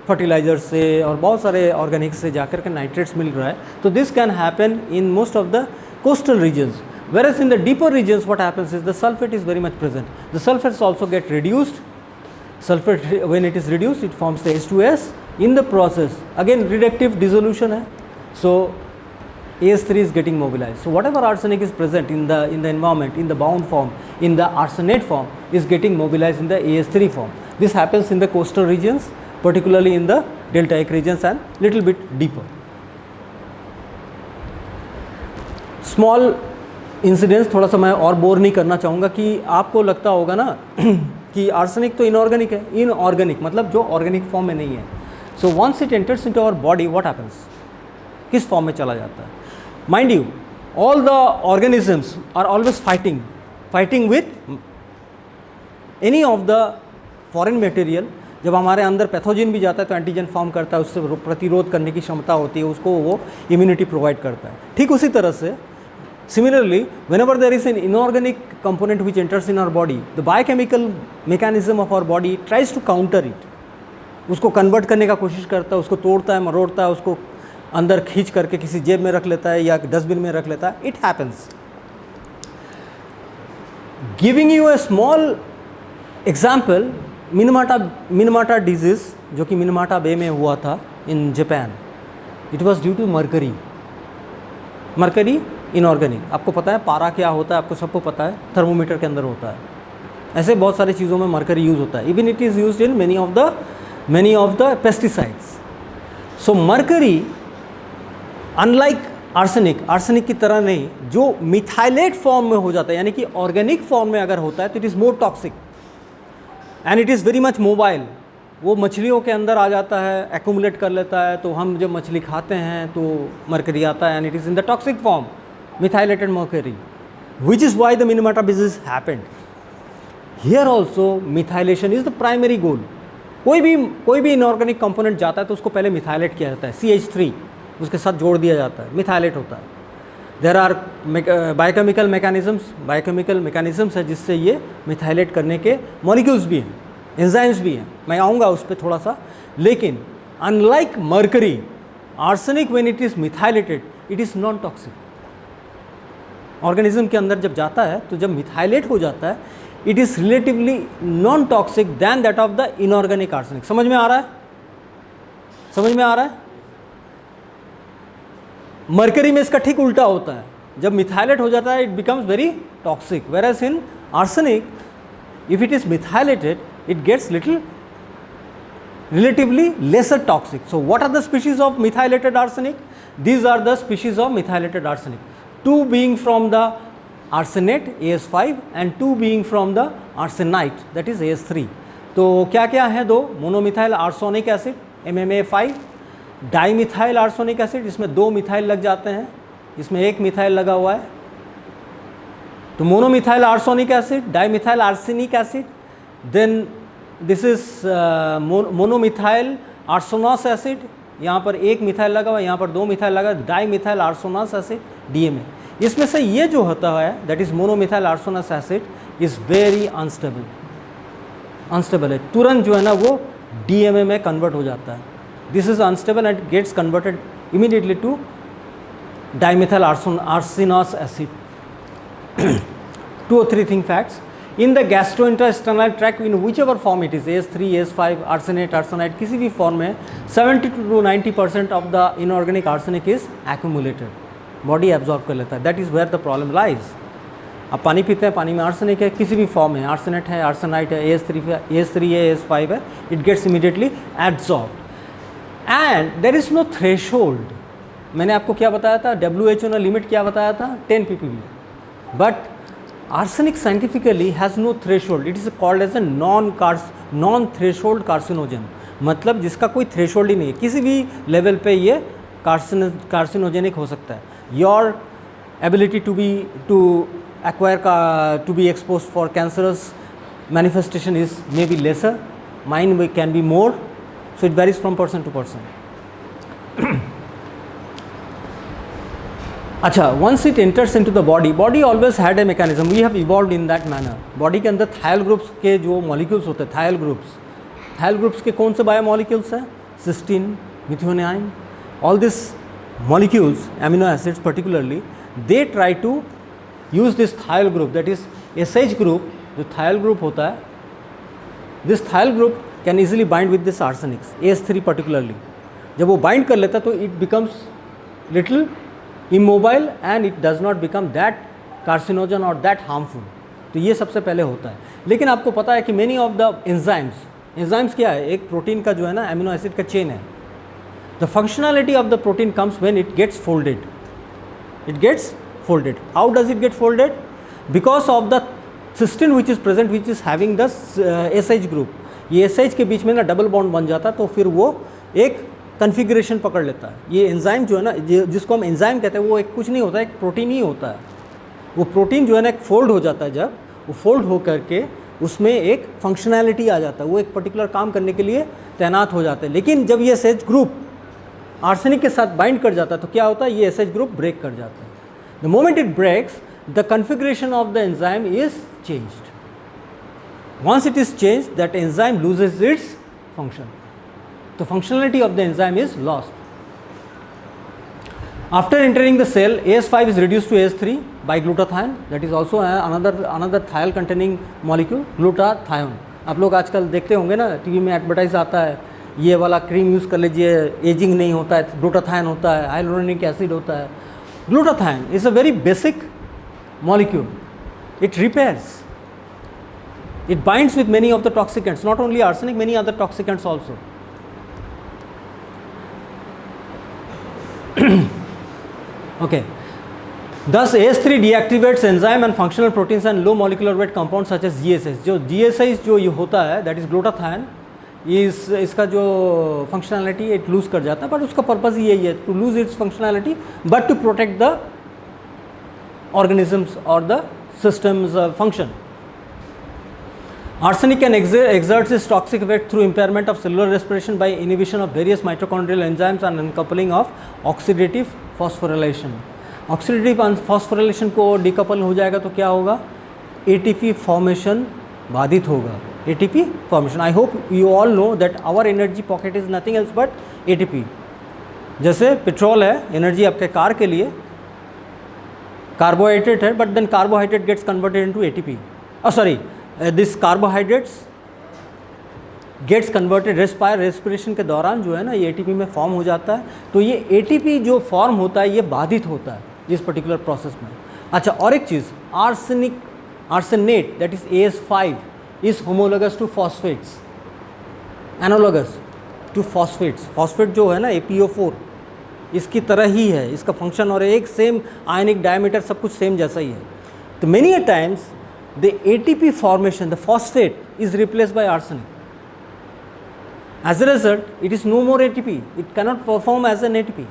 fertilizers से और बहुत सारे organics से जाकर के nitrates मिल रहा है. So this can happen in most of the coastal regions. Whereas in the deeper regions what happens is the sulfate is very much present. The sulfates also get reduced. Sulfate, when it is reduced, it forms the H2S. In the process, again reductive dissolution hai. So AS3 is getting mobilized. So whatever arsenic is present in the environment, in the bound form, in the arsenate form, is getting mobilized in the AS3 form. This happens in the coastal regions, particularly in the deltaic regions and little bit deeper. Small incidence, थोड़ा सा मैं और bore नहीं करना चाहूँगा कि आपको लगता होगा ना कि आर्सेनिक तो इनऑर्गेनिक है. इनऑर्गेनिक मतलब जो ऑर्गेनिक फॉर्म में नहीं है. So once it enters into our body, what happens, किस फॉर्म में चला जाता है. Mind you, all the organisms are always fighting with any of the foreign material. जब हमारे अंदर पैथोजन भी जाता है तो एंटीजन फॉर्म करता है, उससे प्रतिरोध करने की क्षमता होती है, उसको वो इम्यूनिटी प्रोवाइड करता है. ठीक उसी तरह से similarly, whenever there is an inorganic component which enters in our body, the biochemical mechanism of our body tries to counter it. उसको कन्वर्ट करने का कोशिश करता है, उसको तोड़ता है, मरोड़ता है, उसको अंदर खींच करके किसी जेब में रख लेता है या डस्टबिन में रख लेता है. It happens. Giving you a small example, Minamata disease जो कि Minamata Bay में हुआ था in Japan. It was due to mercury. Mercury inorganic. आपको पता है पारा क्या होता है, आपको सबको पता है, थर्मोमीटर के अंदर होता है। ऐसे बहुत सारी चीज़ों में मरकरी यूज़ होता है। Even it is used in many of the pesticides. So mercury unlike arsenic की तरह नहीं, जो मिथाइलेट फॉर्म में हो जाता है, यानी कि ऑर्गेनिक फॉर्म में अगर होता है तो it is more toxic and it is very much mobile. वो मछलियों के अंदर आ जाता है, एक्यूमुलेट कर लेता है, तो हम जब मछली खाते हैं तो मरकरी आता है and it is in the toxic form, methylated mercury, which is why the मिनीमाटा disease happened. Here also methylation is the primary goal. कोई भी इनऑर्गेनिक कंपोनेंट जाता है तो उसको पहले मिथाइलेट किया जाता है, CH3 उसके साथ जोड़ दिया जाता है, मिथाइलेट होता है। देयर आर बायोकेमिकल मैकेनिज़म्स है जिससे ये मिथाइलेट करने के मॉलिक्यूल्स भी हैं, एंजाइम्स भी हैं, मैं आऊँगा उस पर थोड़ा सा। लेकिन unlike mercury, arsenic when it is methylated it is non toxic. Organism के अंदर जब जाता है तो जब मिथाइलेट हो जाता है it is relatively non toxic than that of the inorganic arsenic. समझ में आ रहा है? समझ में आ रहा है? मरकरी में इसका ठीक उल्टा होता है, जब मिथाइलेट हो जाता है it becomes very toxic, whereas in arsenic if it is methylated it gets little relatively lesser toxic. So what are the species of methylated arsenic? These are the species of methylated arsenic, two being from the arsenate AS5 and two being from the arsenite that is AS3. तो क्या क्या है दो? Monomethyl arsonic acid MMA5, dimethyl आर्सोनिक acid, इसमें दो methyl लग जाते हैं, इसमें एक मिथाइल लगा हुआ है, तो monomethyl arsonic acid, dimethyl arsenic acid, then this is monomethyl arsonous acid, यहाँ पर एक मिथाइल लगा हुआ है, यहाँ पर दो मिथाइल लगा, डाईमिथाइल आर्सोनस एसिड DMA। इसमें से ये जो होता है that is monomethyl arsonous acid is very unstable है, तुरंत जो है ना वो DMA में कन्वर्ट हो जाता है। This is unstable and gets converted immediately to dimethyl arsenous acid. 2 or 3 thing facts. In the gastrointestinal tract in whichever form it is, AS3, AS5, arsenate, किसी भी फॉर्म में 70 to 90% of the inorganic arsenic is accumulated, body absorb कर लेता है। That is where the problem lies. आप पानी पीते हैं, पानी में आर्सेनिक है, किसी भी फॉर्म में आर्सेनेट है, आर्सेनाइट है, AS3 है, AS5 है, it gets immediately absorb and there is no threshold. मैंने आपको क्या बताया था, WHO ने लिमिट क्या बताया था, 10 ppb, but arsenic scientifically has no threshold. It is called as a non-threshold carcinogen, मतलब जिसका कोई threshold ही नहीं है, किसी भी लेवल पे ये कार्सिनोजेनिक हो सकता है। Your ability to acquire to be exposed for cancerous manifestation is maybe lesser, mine can be more, so it varies from person to person. अच्छा, once it enters into the body always had a mechanism, we have evolved in that manner. Body के अंदर थायल groups के जो molecules होते हैं, थायल groups के कौन से बायोमॉलिक्यूल्स हैं, cysteine, methionine, all this molecules, amino acids particularly, they try to use this thiol group, that is SH group. जो थायल ग्रुप होता है, this thiol group can easily bind with this arsenics, AS3 particularly. जब वो bind कर लेता है तो it becomes little immobile and it does not become that carcinogen और दैट हार्मफुल। तो ये सबसे पहले होता है। लेकिन आपको पता है कि मेनी ऑफ द एंजाइम्स क्या है, एक प्रोटीन का जो है ना एमिनो एसिड का चेन है। The functionality of the protein comes when it gets folded. How does it get folded? Because of the cysteine which is present, which is having the SH group. ये SH के बीच में ना double bond बन जाता है, तो फिर वो एक कन्फिग्रेशन पकड़ लेता है। ये एंजाइम जो है ना, जिसको हम एंजाइम कहते हैं, वो एक कुछ नहीं होता है, एक प्रोटीन ही होता है। वो प्रोटीन जो है ना एक फोल्ड हो जाता है, जब वो फोल्ड हो करके उसमें एक फंक्शनैलिटी आ जाता है, वो एक पर्टिकुलर काम करने के लिए तैनात हो जाता है। लेकिन जब ये SH ग्रुप आर्सेनिक के साथ बाइंड कर जाता है तो क्या होता है, ये SH ग्रुप ब्रेक कर जाता है। The moment it breaks, the configuration of the enzyme is changed. Once it is changed, that enzyme loses its function. The functionality of the enzyme is lost. After entering the cell, AS5 is reduced to AS3 by glutathione. That is also another thiol containing molecule, glutathione. आप लोग आजकल देखते होंगे ना, TV में advertise आता है, ये वाला क्रीम यूज़ कर लीजिए, एजिंग नहीं होता है, ग्लूटाथाइन होता है, हाइलुरोनिक एसिड होता है, Glutathione is a very basic molecule. It repairs. It binds with many of the toxicants, not only arsenic, many other toxicants also. Okay. Thus AS3 deactivates enzyme and functional proteins and low molecular weight compounds such as GSH. जो GSH जो ये होता है, that is glutathione, इसका जो functionality it loose कर जाता है, बट उसका पर्पज़ यही है to lose its functionality but to protect the organisms or the system's function. Arsenic can exert its toxic effect through impairment of cellular respiration by inhibition of various mitochondrial enzymes and uncoupling of oxidative phosphorylation. Oxidative phosphorylation को decouple हो जाएगा तो क्या होगा? ATP formation बाधित होगा. ATP formation. I hope you all know that our energy pocket is nothing else but ATP. जैसे petrol है, एनर्जी आपके कार के लिए, carbohydrate है, but then carbohydrate gets converted into ATP. This carbohydrates gets converted respiration के दौरान जो है ना ये ATP में फॉर्म हो जाता है. तो ये ATP जो फॉर्म होता है ये बाधित होता है इस पर्टिकुलर प्रोसेस में. अच्छा, और एक चीज़, arsenate that is AS5 is homologous to phosphates, analogous to phosphates. phosphate जो है ना APO4 इसकी तरह ही है, इसका फंक्शन और एक सेम आयनिक डायमीटर सब कुछ सेम जैसा ही है. तो many a times the ATP formation, the phosphate is replaced by arsenic. As a result it is no more ATP, it cannot perform as an ATP.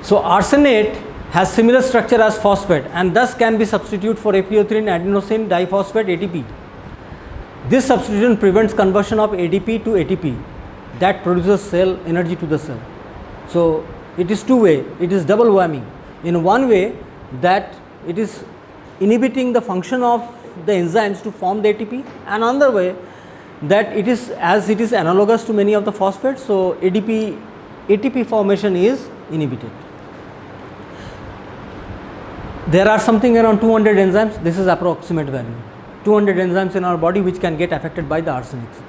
So arsenate has similar structure as phosphate and thus can be substituted for APO3 and adenosine diphosphate ATP. This substitution prevents conversion of ADP to ATP that produces cell energy to the cell. So it is two-way, it is double whammy. In one way that it is inhibiting the function of the enzymes to form the ATP, and another way that it is, as it is analogous to many of the phosphates, so ATP formation is inhibited. There are something around 200 enzymes, this is approximate value, 200 enzymes in our body which can get affected by the arsenics.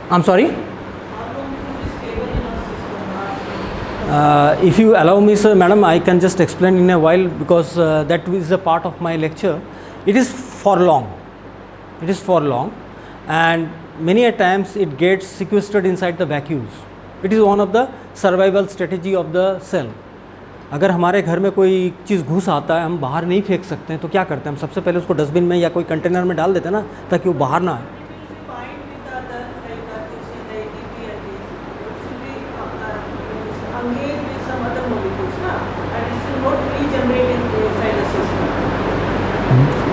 I'm sorry? If you allow me, sir, madam, I can just explain in a while because that is a part of my lecture. It is for long. It is for long, and many a times it gets sequestered inside the vacuoles. It is one of the survival strategy of the cell. अगर हमारे घर में कोई चीज़ घुस आता है, हम बाहर नहीं फेंक सकते हैं, तो क्या करते हैं हम? सबसे पहले उसको डस्टबिन में या कोई कंटेनर में डाल देते हैं ना, ताकि वो बाहर ना आए.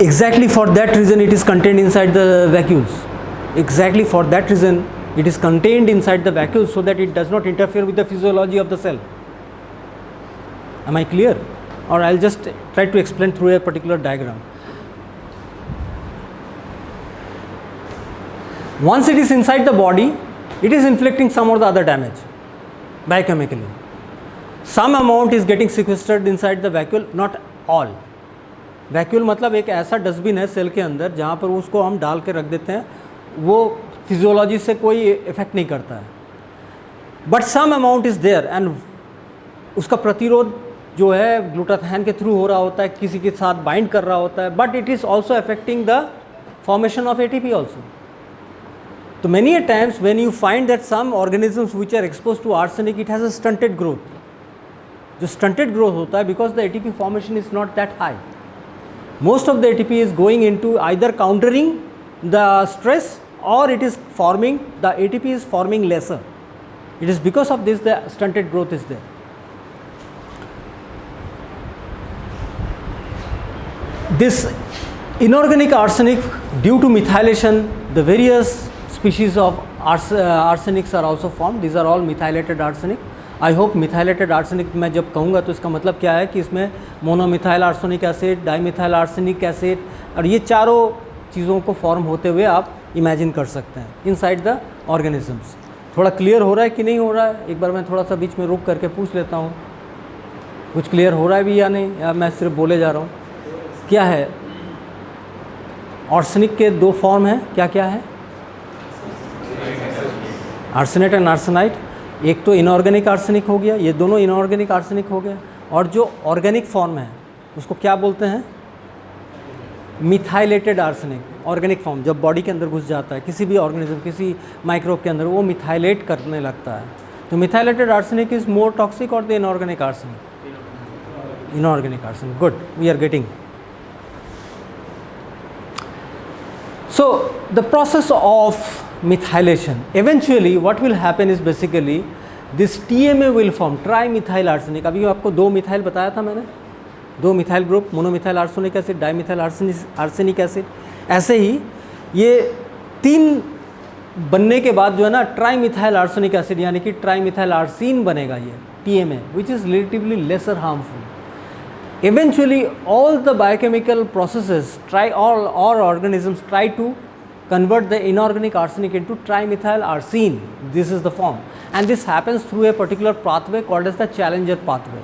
Exactly for that reason it is contained inside the vacuoles. Exactly for that reason it is contained inside the vacuoles so that it does not interfere with the physiology of the cell. Am I clear? Or I'll just try to explain through a particular diagram. Once it is inside the body, it is inflicting some or the other damage biochemically. Some amount is getting sequestered inside the vacuole, not all. Vacuole मतलब एक ऐसा dustbin है cell के अंदर जहाँ पर उसको हम डाल के रख देते हैं, वो फिजियोलॉजी से कोई इफेक्ट नहीं करता है. But some amount is there and उसका प्रतिरोध जो है ग्लूटाथाइन के थ्रू हो रहा होता है, किसी के साथ बाइंड कर रहा होता है, but it is also affecting the formation of ATP also. तो many a times when you find that some organisms which are expose to arsenic, it has a stunted growth. जो स्टंटेड ग्रोथ होता है because the ATP formation is not that high. Most of the ATP is going into either countering the stress or it is forming, the ATP is forming lesser. It is because of this the stunted growth is there. This inorganic arsenic, due to methylation, the various species of arsenics are also formed. These are all methylated arsenic. I hope methylated arsenic मैं जब कहूँगा तो इसका मतलब क्या है कि इसमें monomethyl arsenic acid, dimethyl arsenic acid और ये चारों चीज़ों को फॉर्म होते हुए आप इमेजिन कर सकते हैं इनसाइड द ऑर्गेनिजम्स. थोड़ा क्लियर हो रहा है कि नहीं हो रहा है? एक बार मैं थोड़ा सा बीच में रुक करके पूछ लेता हूँ, कुछ क्लियर हो रहा है भी या नहीं, या मैं सिर्फ बोले जा रहा हूँ? क्या है आर्सेनिक के दो फॉर्म हैं, क्या क्या है? आर्सेनेट एंड आर्सेनाइट, एक तो इनऑर्गेनिक आर्सेनिक हो गया, ये दोनों इनऑर्गेनिक आर्सेनिक हो गया, और जो ऑर्गेनिक फॉर्म है उसको क्या बोलते हैं? Methylated arsenic. ऑर्गेनिक फॉर्म जब बॉडी के अंदर घुस जाता है किसी भी ऑर्गेनिज्म, किसी माइक्रोब के अंदर, वो मिथाइलेट करने लगता है। तो methylated arsenic is more toxic और the inorganic arsenic? Inorganic arsenic. Good, we are getting. So the process of methylation, eventually what will happen is basically this TMA will form, trimethyl arsenic. अभी आपको 2 methyl बताया था मैंने, 2 methyl group, monomethyl arsenic acid, dimethyl arsenic acid. ऐसे ही ये 3 बनने के बाद जो है ना ट्राईमिथाइल आर्सेनिक एसिड यानी कि ट्राईमिथाइल आर्सिन बनेगा ये TMA, which is relatively lesser harmful. Eventually all the biochemical processes all organisms try to convert the inorganic arsenic into trimethyl arsine. This is the form, and this happens through a particular pathway called as the Challenger pathway.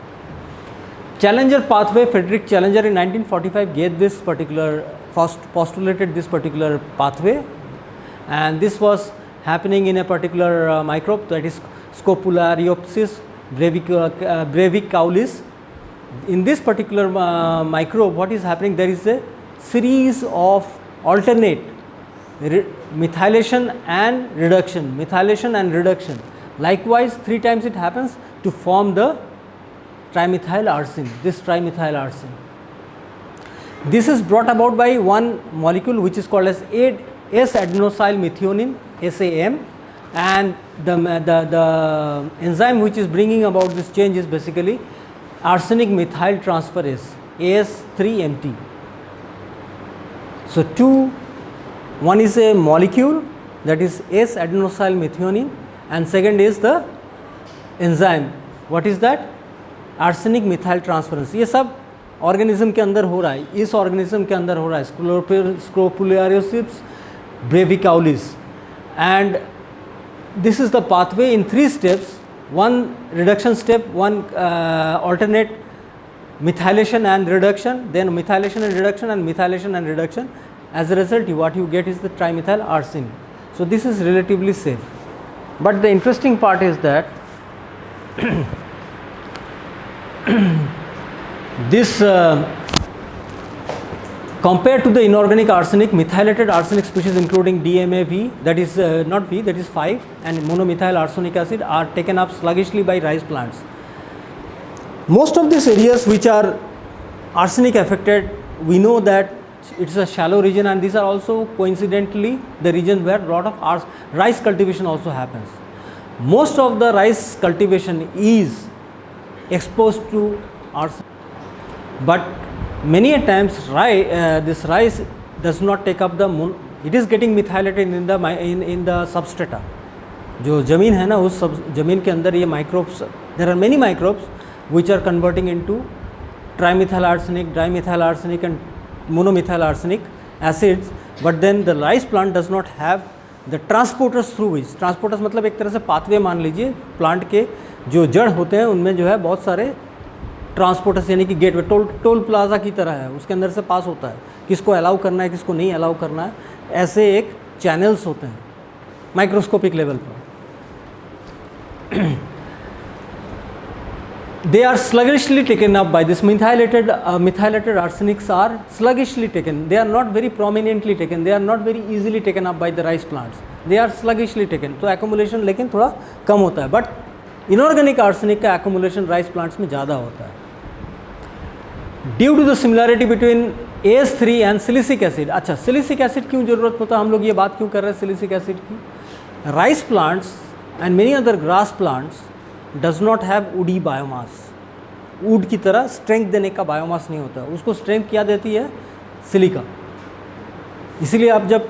Challenger pathway, Frederick Challenger in 1945 gave this particular, postulated this particular pathway, and this was happening in a particular microbe, that is Scopulariopsis brevicalis. In this particular microbe, what is happening? There is a series of alternate methylation and reduction, methylation and reduction. Likewise, 3 times it happens to form the trimethyl arsine, this trimethyl arsine. This is brought about by one molecule which is called as S-adenosyl methionine, SAM, and the enzyme which is bringing about this change is basically arsenic methyl transferase, AS3MT. So one is a molecule, that is S-adenosyl methionine, and second is the enzyme. What is that? arsenic methyl transferase. ये सब organism के अंदर हो रहा है, इस organism के अंदर हो रहा है, Scopulariopsis brevicalis, and this is the pathway in 3 steps. One reduction step, one alternate methylation and reduction, then methylation and reduction, and methylation and reduction. As a result, what you get is the trimethyl arsine. So this is relatively safe. But the interesting part is that this compared to the inorganic arsenic, methylated arsenic species including DMA-V, that is not V, that is 5, and monomethyl arsenic acid are taken up sluggishly by rice plants. Most of these areas which are arsenic affected, we know that it's a shallow region, and these are also coincidentally the regions where a lot of rice cultivation also happens. Most of the rice cultivation is exposed to arsenic, but many a times this rice does not take up it is getting methylated in the substrata. जो ज़मीन है ना, उस ज़मीन के अंदर ये microbes, there are many microbes which are converting into trimethyl arsenic, dimethyl arsenic and monomethyl arsenic acids, but then the rice plant does not have the transporters through which, transporters मतलब एक तरह से pathway मान लीजिए, plant के जो जड़ होते हैं उनमें जो है बहुत सारे ट्रांसपोर्टर्स यानी कि गेटवे, टोल प्लाजा की तरह है, उसके अंदर से पास होता है, किसको अलाउ करना है किसको नहीं अलाउ करना है, ऐसे एक चैनल्स होते हैं माइक्रोस्कोपिक लेवल पर. They are sluggishly taken up by this methylated arsenics are sluggishly taken. They are not very prominently taken. They are not very easily taken up by the rice plants. They are sluggishly taken. तो accumulation लेकिन थोड़ा कम होता है. But inorganic arsenic का accumulation rice plants में ज़्यादा होता है. Due to the similarity between AS3 and silicic acid. अच्छा, silicic acid क्यों ज़रूरत होता है? हम लोग ये बात क्यों कर रहे हैं silicic acid की? Rice plants and many other grass plants does not have woody biomass. Would की तरह स्ट्रेंथ देने का बायोमास नहीं होता, उसको स्ट्रेंथ क्या देती है? सिलिका. इसीलिए आप जब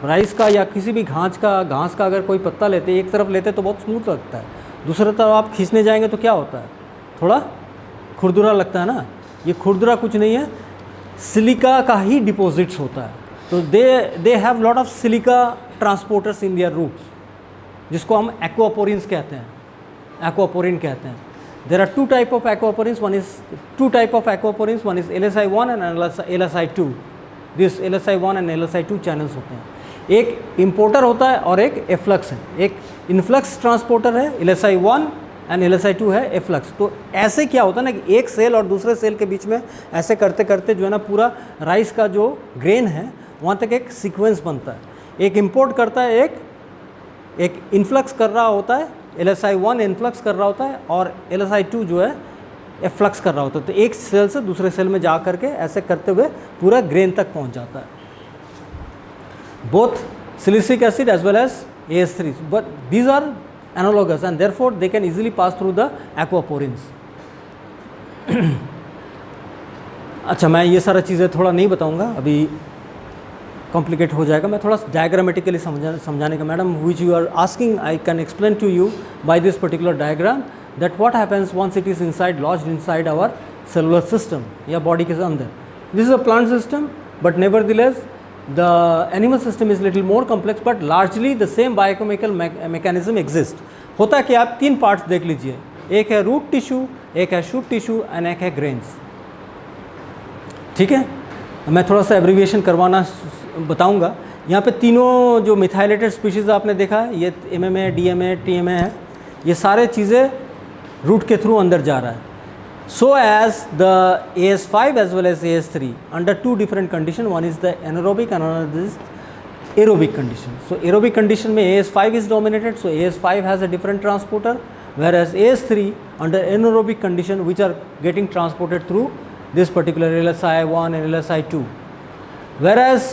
राइस का या किसी भी घास का अगर कोई पत्ता लेते, एक तरफ लेते तो बहुत स्मूथ लगता है, दूसरी तरफ आप खींचने जाएंगे तो क्या होता है? थोड़ा खुरदुरा लगता है ना. ये खुरदुरा कुछ नहीं है, सिलिका का ही डिपॉजिट्स होता है. तो they have lot of silica transporters in their roots, जिसको हम एक्वापोरिन्स कहते हैं, aquaporin कहते हैं. There are two type of aquaporins. One is One is LSI1 and LSI2. This LSI1 and LSI2 channels होते हैं. एक इम्पोर्टर होता है और एक एफ्लक्स है. एक इनफ्लक्स ट्रांसपोर्टर है LSI1 एंड LSI2 है एफ्लक्स। तो ऐसे क्या होता है ना कि एक सेल और दूसरे सेल के बीच में ऐसे करते करते जो है ना पूरा राइस का जो ग्रेन है वहाँ तक एक सीक्वेंस बनता है। एक इंपोर्ट करता है, एक इनफ्लक्स कर रहा होता है, LSI1 इनफ्लक्स कर रहा होता है और LSI2 जो है एफ्लक्स कर रहा होता है। तो एक सेल से दूसरे सेल में जा करके ऐसे करते हुए पूरा ग्रेन तक पहुँच जाता है। Both silicic acid as well as AS3, but these are analogous and therefore they can easily pass through the aquaporins. अच्छा, मैं ये सारा चीज़ें थोड़ा नहीं बताऊंगा, अभी कॉम्प्लिकेट हो जाएगा। मैं थोड़ा डायग्रामेटिकली समझाने का, madam which you are asking, I can explain to you by this particular diagram that what happens once it is inside lodged inside our cellular system या बॉडी के अंदर। This is a plant system but nevertheless the animal system is little more complex but largely the same biochemical mechanism exists. होता है कि आप तीन parts देख लीजिए, एक है रूट टिश्यू, एक है शूट टिश्यू एंड एक है ग्रेन्स। ठीक है, मैं थोड़ा सा एब्रीविएशन करवाना बताऊंगा। यहाँ पे तीनों जो मिथाइलेटेड स्पीशीज़ आपने देखा है, ये MMA, DMA, TMA है, ये सारे चीज़ें रूट के थ्रू अंदर जा रहा है। So as the AS5 as well as AS3 under two different conditions, one is the anaerobic and another is aerobic condition. So aerobic condition में AS5 is dominated, so AS5 has a different transporter, whereas AS3 under anaerobic condition which are getting transported through this particular LSI1 and LSI2, whereas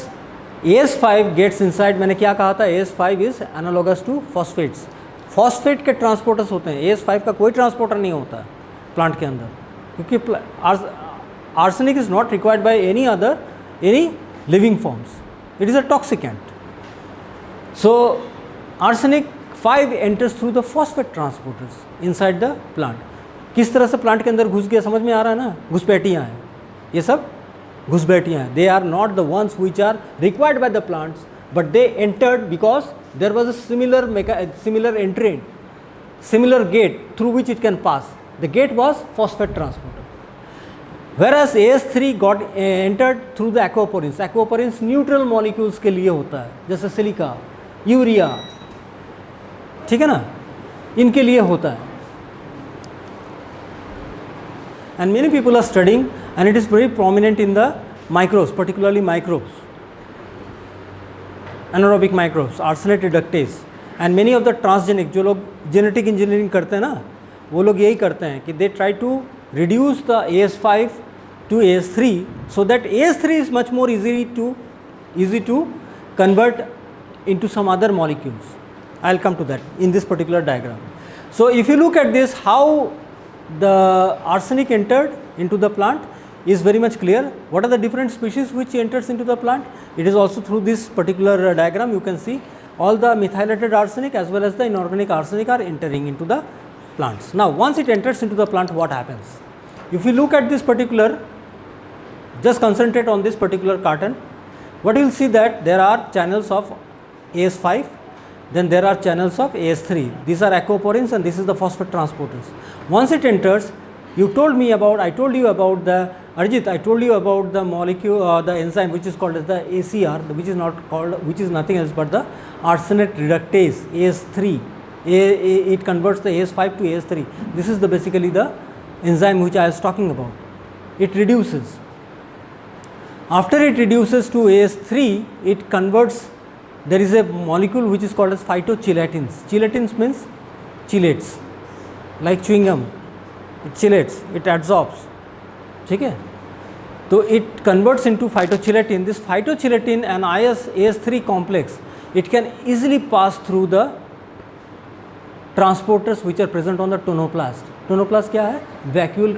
AS5 gets inside, मैंने क्या कहा था, AS5 is analogous to phosphates. phosphate के transporters होते हैं, AS5 का कोई transporter नहीं होता है प्लांट के अंदर, क्योंकि arsenic is not required by any living forms, it is a toxicant. So arsenic 5 enters through the phosphate transporters inside the plant. किस तरह से प्लांट के अंदर घुस गया समझ में आ रहा है ना, घुसपैठियाँ हैं, ये सब घुसपैठियाँ हैं. They are not the ones which are required by the plants but they entered because there was a similar entry, similar gate through which it can pass. The gate was phosphate transporter. Whereas AS3 got entered through the aquaporins. Aquaporins neutral molecules के लिए होता है, जैसे silica, urea, ठीक है ना, इनके लिए होता है. And many people are studying and it is very prominent in the microbes, particularly microbes, anaerobic microbes, arsenate reductase. And many of the transgenic, जो लोग जेनेटिक इंजीनियरिंग करते हैं ना, वो लोग यही करते हैं कि they try to reduce the AS5 to AS3 so that AS3 is much more easy to convert into some other molecules. I'll come to that in this particular diagram. So if you look at this, how the arsenic entered into the plant is very much clear. What are the different species which enters into the plant? It is also through this particular diagram you can see all the methylated arsenic as well as the inorganic arsenic are entering into the plants. Now once it enters into the plant, what happens? If you look at this particular, just concentrate on this particular carton, what you will see that there are channels of AS5, then there are channels of AS3. These are aquaporins and this is the phosphate transporters. Once it enters, I told you about the Arjit, I told you about the molecule, the enzyme which is called as the ACR, which is nothing else but the arsenate reductase, AS3. It converts the AS5 to AS3. This is basically the enzyme which I was talking about. It reduces. After it reduces to AS3, it converts. There is a molecule which is called as phytochelatins. Chelatins means chelates, like chewing gum. It chelates, it adsorbs. ठीक है, तो it converts into phytocelatin. This phytocelatin and AS3 complex, it can easily pass through the transporters which are present on the tonoplast. tonoplast क्या है, vacuole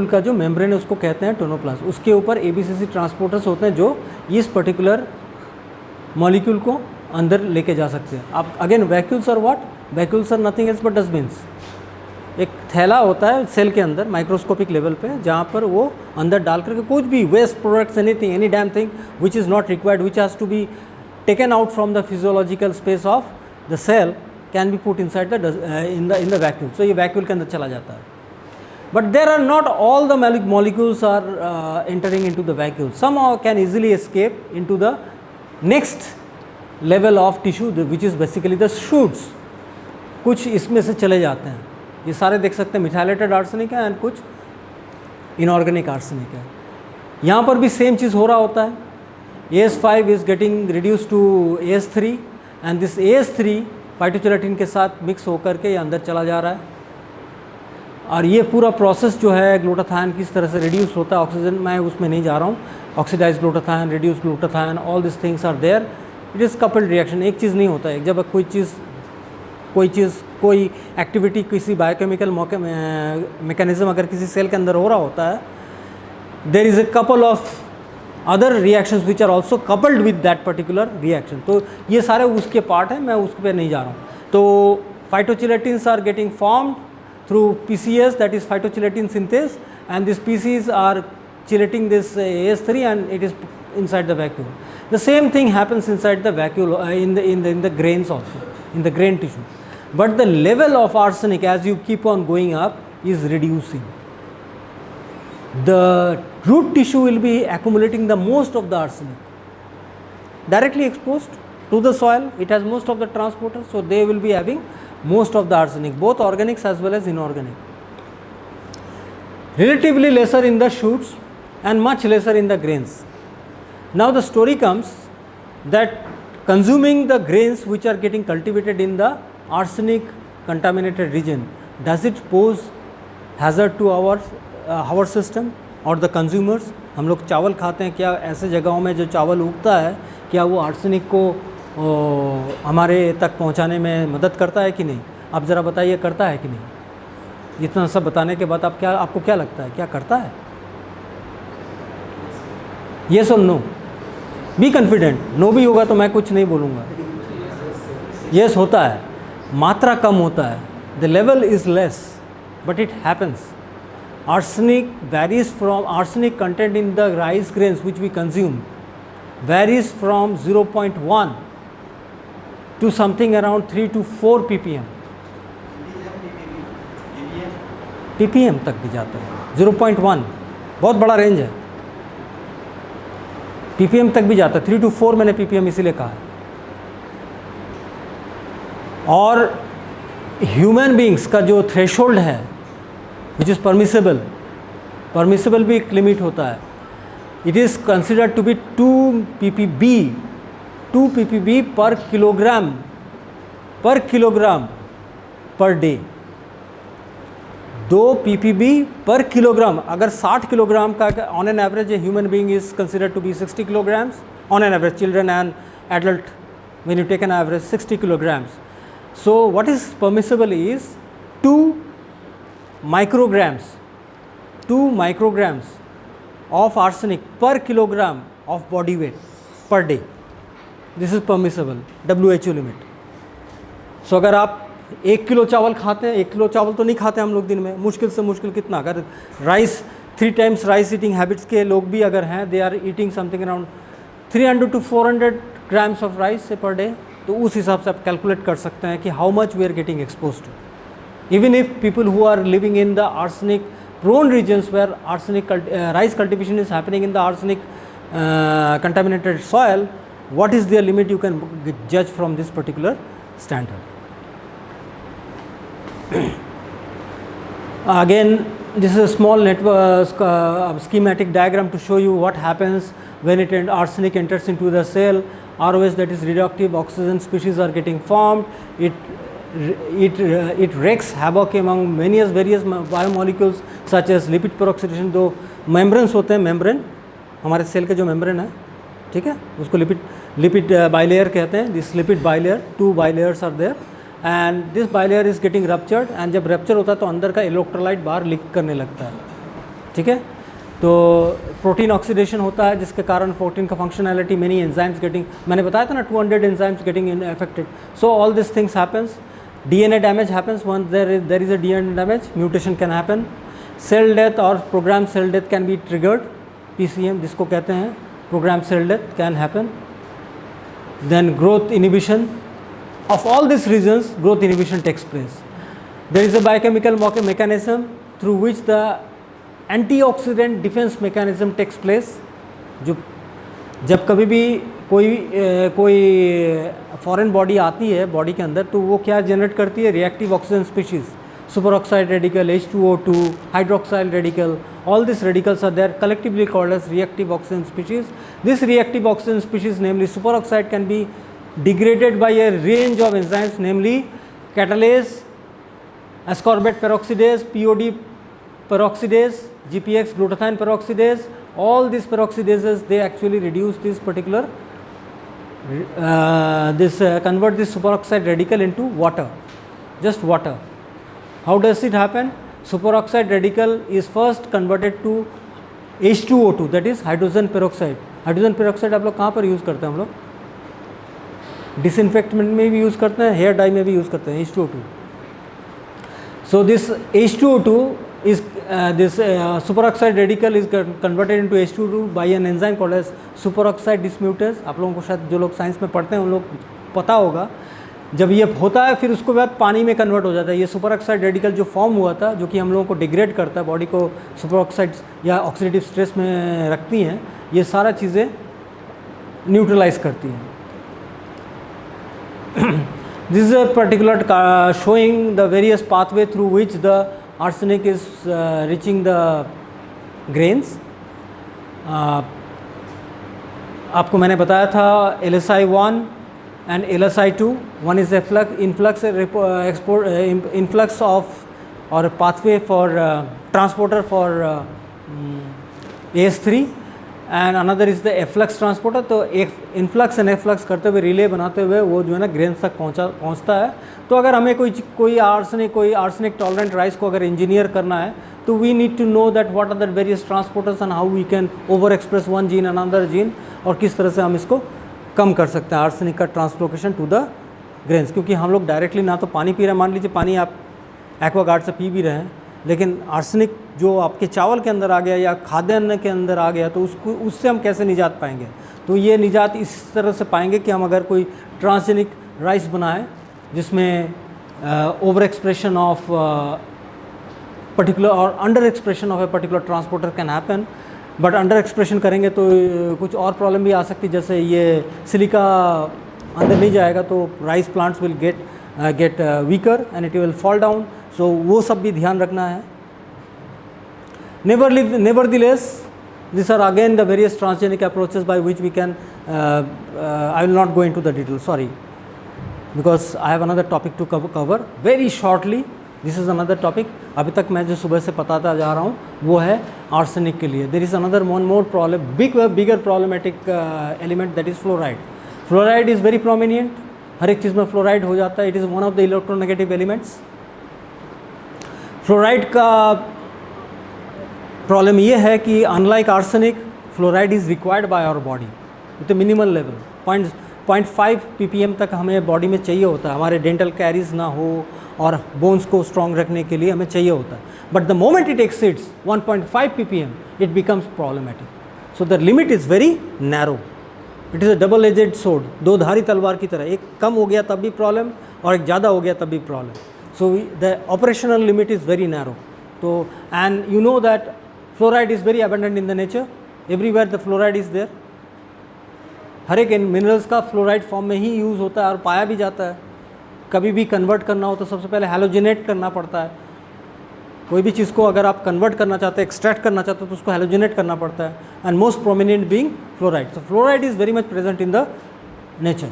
का जो membrane है उसको कहते हैं टोनोप्लास्ट. उसके ऊपर ABCC ट्रांसपोर्टर्स होते हैं जो इस पर्टिकुलर मॉलिक्यूल को अंदर लेके जा सकते हैं. आप again vacuoles are what, vacuoles are nothing else but dustbins. एक थैला होता है सेल के अंदर माइक्रोस्कोपिक लेवल पे, जहाँ पर वो अंदर डाल करके कुछ भी waste products, anything, any damn thing which is not required, which has to be taken out from the physiological space of the cell, can be put inside in the vacuole. So ये vacuole के अंदर चला जाता है. But there are not all the molecules are entering in to the vacuole. Some can easily escape in to the next level of tissue which is basically the shoots, कुछ इसमें से चले जाते हैं। ये सारे देख सकते हैं मिथाइलेटेड आर्सेनिक है एंड कुछ इनऑर्गेनिक आर्सेनिक है। यहाँ पर भी सेम चीज़ हो रहा होता है। AS5 is getting reduce to AS3 and this AS3 phytochelatin के साथ मिक्स होकर के ये अंदर चला जा रहा है, और ये पूरा प्रोसेस जो है ग्लूटाथायन किस तरह से रिड्यूस होता है, ऑक्सीजन मैं उसमें नहीं जा रहा हूँ, oxidise glutathione, reduce glutathione, all this things are there, it is coupled reaction. एक चीज़ नहीं होता है, जब कोई एक्टिविटी किसी बायोकेमिकल मैकेनिज्म अगर किसी सेल के अंदर हो रहा होता है, there is a couple of other reactions which are also coupled with that particular reaction. तो ये सारे उसके पार्ट हैं, मैं उस पर नहीं जा रहा हूँ। तो phytochelatins are getting formed through PCS, that is phytochelation synthase, and these PCs are chelating this AS3 and it is inside the vacuole. The same thing happens inside the vacuole in the grains also, in the grain tissue. But the level of arsenic as you keep on going up is reducing. The root tissue will be accumulating the most of the arsenic. Directly exposed to the soil, it has most of the transporters, so they will be having most of the arsenic, both organics as well as inorganic. Relatively lesser in the shoots and much lesser in the grains. Now the story comes that consuming the grains which are getting cultivated in the arsenic contaminated region, does it pose hazard to our system or the consumers? हम लोग चावल खाते हैं, क्या ऐसे जगहों में जो चावल उगता है क्या वो आर्सेनिक को हमारे तक पहुंचाने में मदद करता है कि नहीं? आप ज़रा बताइए, करता है कि नहीं? इतना सब बताने के बाद आपको क्या लगता है, क्या करता है? येस और नो? Be confident. नो भी होगा तो मैं कुछ नहीं बोलूँगा। येस होता है, मात्रा कम होता है, the level is less, but it happens. Arsenic varies from arsenic content in the rice grains which we consume varies from 0.1 to something around 3 to 4 ppm. ppm तक भी जाता है, 0.1 बहुत बड़ा रेंज है, ppm तक भी जाता है, 3 to 4 मैंने ppm इसीलिए कहा है. और ह्यूमन बींग्स का जो थ्रेशोल्ड है विच इज़ परमिसेबल भी एक लिमिट होता है. It is considered to be 2 ppb per kilogram per day. 2 ppb per kilogram. अगर 60 किलोग्राम का on an average human being is considered to be 60 kilograms on an average. Children and adult when you take an average 60 kilograms. So what is permissible is 2 micrograms of arsenic per kilogram of body weight per day. This is permissible, WHO limit. So अगर आप 1 kilo चावल खाते हैं, 1 kilo चावल तो नहीं खाते हम लोग दिन में, मुश्किल से मुश्किल कितना, अगर rice 3 times rice eating habits के लोग भी अगर हैं, they are eating something around 300 to 400 grams of rice से पर डे, तो उस हिसाब से आप कैलकुलेट कर सकते हैं कि how much we are getting expose to. Even if people who are living in the arsenic prone regions where arsenic rice cultivation is happening in the arsenic contaminated soil, what is their limit, you can judge from this particular standard. Again, this is a small network schematic diagram to show you what happens when arsenic enters into the cell. ROS, that is reductive oxygen species, are getting formed. It wreaks havoc among various biomolecules such as lipid peroxidation. दो membranes होते हैं, membrane हमारे cell के जो membrane है, ठीक है, उसको lipid bilayer कहते हैं. This lipid bilayer, 2 bilayers are there and this bilayer is getting ruptured, and जब rupture होता है तो अंदर का electrolyte बाहर लीक करने लगता है, ठीक है. तो प्रोटीन ऑक्सीडेशन होता है जिसके कारण प्रोटीन का फंक्शनैलिटी, मेनी एंजाइम्स गेटिंग, मैंने बताया था ना 200 enzymes getting affected. So all this things happens. DNA damage happens when there is a DNA damage, mutation can happen. Cell death or programmed cell death can be triggered, PCM जिसको कहते हैं, programmed cell death can happen. Then growth inhibition. Of all these reasons, growth inhibition takes place. There is a biochemical mechanism through which the antioxidant defense mechanism takes place. जो जब कभी भी कोई foreign body आती है body के अंदर, तो वो क्या जनरेट करती है, reactive oxygen species, super oxide radical, H2O2, hydroxyl radical, all these radicals are there collectively called as reactive oxygen species. This reactive oxygen species, namely superoxide, can be degraded by a range of enzymes, namely catalase, ascorbate peroxidase, POD peroxidase, GPX glutathione peroxidase. All these peroxidases, they actually reduce this particular convert this superoxide radical into water, just water. How does it happen? Superoxide radical is first converted to H2O2, that is hydrogen peroxide. Hydrogen peroxide आप लोग कहाँ पर use करते हैं? हम लोग disinfectant में भी यूज़ करते हैं, हेयर डाई में भी यूज़ करते हैं, H2O2. So this H2O2 is this superoxide radical is converted into H2O2 by an enzyme called as superoxide dismutase. आप लोगों को शायद जो लोग साइंस में पढ़ते हैं उन लोग पता होगा. जब ये होता है फिर उसके बाद पानी में कन्वर्ट हो जाता है. ये सुपर ऑक्साइड रेडिकल जो फॉर्म हुआ था, जो कि हम लोगों को डिग्रेड करता है, बॉडी को सुपर ऑक्साइड या ऑक्सीडेटिव स्ट्रेस में रखती हैं, ये सारा चीज़ें न्यूट्रलाइज करती हैं. This is a particular showing the various pathway through which the arsenic is reaching the grains. आपको मैंने बताया था LSI1 and LSI2. One is influx of or pathway for transporter for AS3, and another is the efflux transporter. तो एक influx and efflux करते हुए relay बनाते हुए वो जो है ना ग्रेन्स तक पहुंचता है. तो अगर हमें कोई आर्सेनिक टॉलरेंट राइस को अगर इंजीनियर करना है, तो we need to know that what are the various transporters and how we can over express one gene another gene, और किस तरह से हम इसको कम कर सकते हैं आर्सेनिक का ट्रांसलोकेशन टू द ग्रेन्स. क्योंकि हम लोग डायरेक्टली ना तो पानी पी रहे हैं, मान लीजिए पानी आप एक्वागार्ड से पी भी रहे हैं, लेकिन आर्सेनिक जो आपके चावल के अंदर आ गया या खाद्यान्न के अंदर आ गया, तो उससे हम कैसे निजात पाएंगे? तो ये निजात इस तरह से पाएंगे कि हम अगर कोई ट्रांसजेनिक राइस बनाएं जिसमें ओवर एक्सप्रेशन ऑफ पर्टिकुलर और under expression of a particular transporter can happen. But under expression करेंगे तो कुछ और प्रॉब्लम भी आ सकती है, जैसे ये सिलिका अंदर नहीं जाएगा तो rice plants will get weaker and it will fall down. So वो सब भी ध्यान रखना है. Nevertheless this are again the various transgenic approaches by which we can I will not go into the detail, sorry, because I have another topic to cover very shortly. This is another topic. अभी तक मैं जो सुबह से बताता जा रहा हूँ वो है आर्सेनिक के लिए. There is another one more problem, bigger problematic element, that is fluoride. Fluoride is very prominent. हर एक चीज़ में फ्लोराइड हो जाता है. It is one of the electronegative elements. Fluoride का प्रॉब्लम ये है कि unlike arsenic, fluoride is required by our body with a minimal level. 0.5 ppm तक हमें बॉडी में चाहिए होता है. हमारे डेंटल कैरीज ना हो और बोन्स को स्ट्रॉन्ग रखने के लिए हमें चाहिए होता है. But the moment it exceeds 1.5 ppm it becomes problematic. So the limit is very narrow. It is a double aged सोड, दो धारी तलवार की तरह. एक कम हो गया तब भी प्रॉब्लम और एक ज़्यादा हो गया तब भी problem. So the operational limit is very narrow. तो and you know that fluoride is very abundant in the nature. Everywhere the fluoride is there. हर एक मिनरल्स का फ्लोराइड फॉर्म में ही यूज़ होता है और पाया भी जाता है. कभी भी कन्वर्ट करना हो तो सबसे पहले हैलोजिनेट करना पड़ता है. कोई भी चीज़ को अगर आप कन्वर्ट करना चाहते हैं, एक्सट्रैक्ट करना चाहते हो, तो उसको हैलोजिनेट करना पड़ता है. And most prominent being fluoride. So fluoride is very much present in the nature.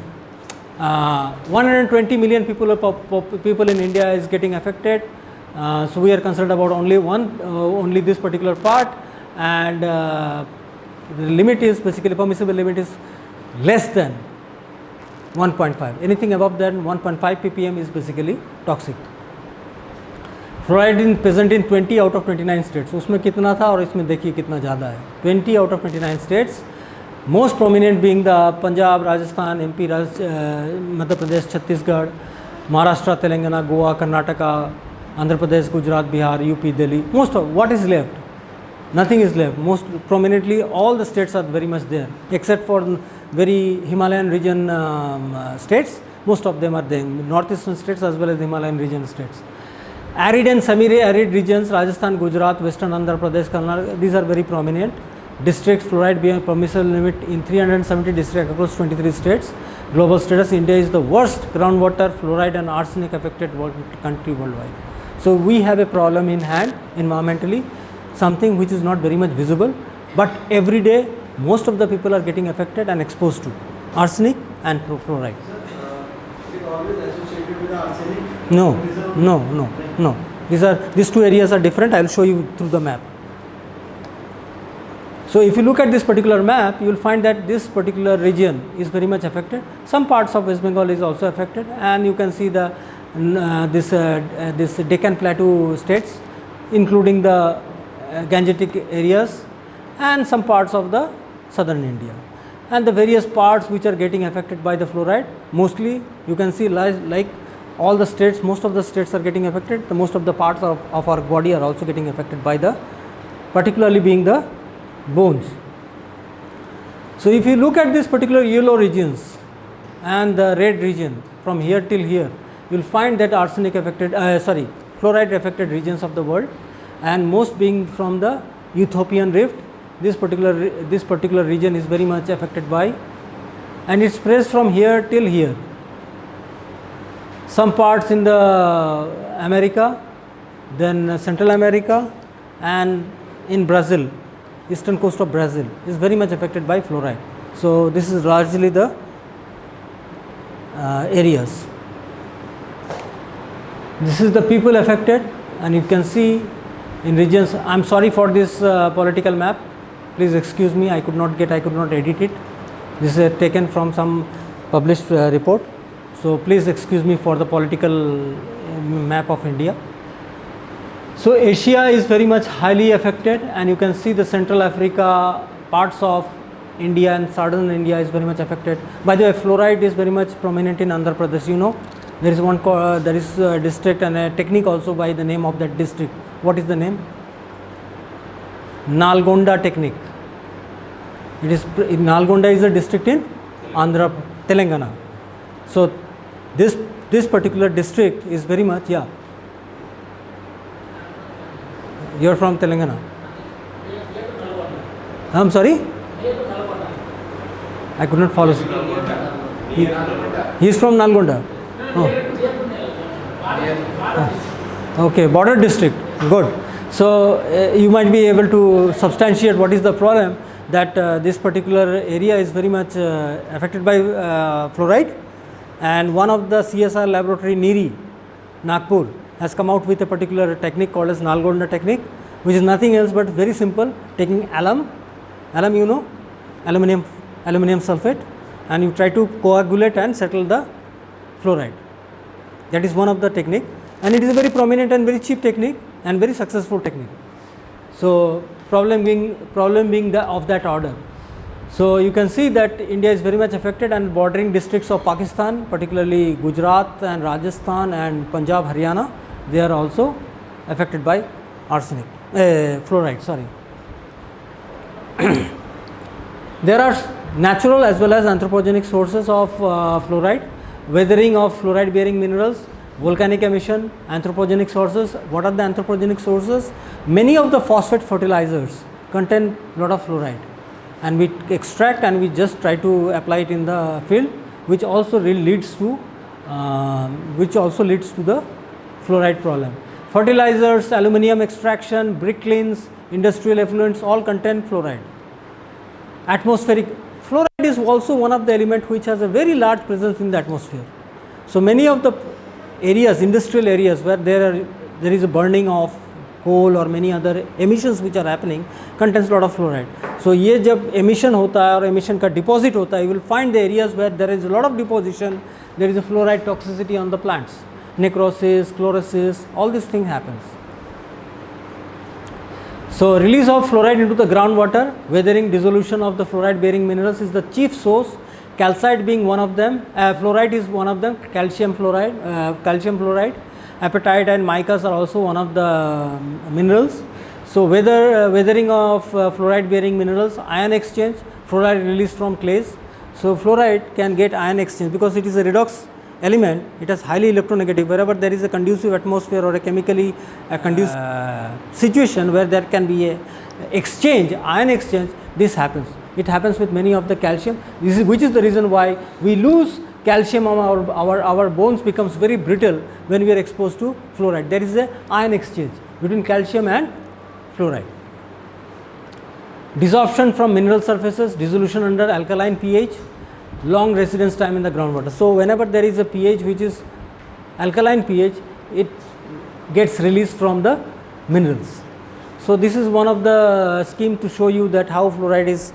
120 million people in India is getting affected. So we are concerned about only this particular part, and the limit is basically permissible limit is less than 1.5. Anything above that 1.5 ppm is basically toxic. Fluoride is present in 20 out of 29 states. उसमें कितना था और इसमें देखिए कितना ज़्यादा है. 20 out of 29 states. Most prominent being the Punjab, Rajasthan, MP, Madhya Pradesh, Chhattisgarh, Maharashtra, Telangana, Goa, Karnataka, Andhra Pradesh, Gujarat, Bihar, UP, Delhi. Most of what is left? Nothing is left. Most prominently, all the states are very much there, except for very Himalayan region states. Most of them are there. Northeastern states as well as Himalayan region states. Arid and semi-arid regions, Rajasthan, Gujarat, Western Andhra Pradesh, Karnataka, these are very prominent. districts, fluoride being permissible limit in 370 districts across 23 states. Global status, India is the worst groundwater fluoride and arsenic affected country worldwide. So we have a problem in hand environmentally, something which is not very much visible, but every day most of the people are getting affected and exposed to arsenic and fluoride. Is it always associated with arsenic? No. These two areas are different. I will show you through the map. So if you look at this particular map, you will find that this particular region is very much affected. Some parts of West Bengal is also affected, and you can see the this Deccan Plateau states, including the Gangetic areas and some parts of the southern India, and the various parts which are getting affected by the fluoride. Mostly you can see like all the states, most of the states are getting affected. The most of the parts of our body are also getting affected by the, particularly being the bones. So if you look at this particular yellow regions and the red region from here till here, you will find that arsenic affected, fluoride affected regions of the world, and most being from the Ethiopian rift. This particular region is very much affected by, and it spreads from here till here. Some parts in the America, then Central America, and in Brazil, eastern coast of Brazil is very much affected by fluoride. So this is largely the areas. This is the people affected, and you can see in regions. I am sorry for this political map. Please excuse me. I could not edit it. This is taken from some published report. So please excuse me for the political map of India. So Asia is very much highly affected, and you can see the Central Africa, parts of India and southern India is very much affected. By the way, fluoride is very much prominent in Andhra Pradesh. You know, there is there is a district and a technique also by the name of that district. What is the name? Nalgonda technique. Nalgonda is a district in Andhra, Telangana. So this particular district is very much, yeah. You are from Telangana. I'm sorry? I could not follow. He is from Nalgonda. Oh. Okay, border district. Good. So you might be able to substantiate what is the problem, that this particular area is very much affected by fluoride, and one of the CSR laboratory, NIRI, Nagpur, has come out with a particular technique called as Nalgonda technique, which is nothing else but very simple, taking alum you know, aluminum sulfate, and you try to coagulate and settle the fluoride. That is one of the technique, and it is a very prominent and very cheap technique and very successful technique. So problem being of that order. So you can see that India is very much affected, and bordering districts of Pakistan, particularly Gujarat and Rajasthan and Punjab, Haryana, they are also affected by arsenic, fluoride, sorry. There are natural as well as anthropogenic sources of fluoride, weathering of fluoride bearing minerals, volcanic emission, anthropogenic sources. What are the anthropogenic sources? Many of the phosphate fertilizers contain a lot of fluoride, and we extract and we just try to apply it in the field, which also leads to the fluoride problem. Fertilizers, aluminium extraction, brick kilns, industrial effluents all contain fluoride. Atmospheric fluoride is also one of the elements which has a very large presence in the atmosphere. So many of the areas, industrial areas where there is a burning of coal or many other emissions which are happening, contains a lot of fluoride. So ये जब emission होता है और emission का deposit होता है, you will find the areas where there is a lot of deposition, there is a fluoride toxicity on the plants, necrosis, chlorosis, all these things happens. So release of fluoride into the groundwater, weathering, dissolution of the fluoride bearing minerals is the chief source, calcite being one of them, fluoride is one of them, calcium fluoride, apatite and micas are also one of the minerals. So weathering of fluoride bearing minerals, ion exchange, fluoride released from clays. So fluoride can get ion exchange because it is a redox element, it is highly electronegative. Wherever there is a conducive atmosphere or a chemically conducive situation where there can be a exchange, ion exchange, this happens. It happens with many of the calcium, which is the reason why we lose calcium. Our bones becomes very brittle when we are exposed to fluoride. There is a ion exchange between calcium and fluoride. Desorption from mineral surfaces, dissolution under alkaline pH, long residence time in the groundwater. So whenever there is a pH which is alkaline pH, it gets released from the minerals. So this is one of the scheme to show you that how fluoride is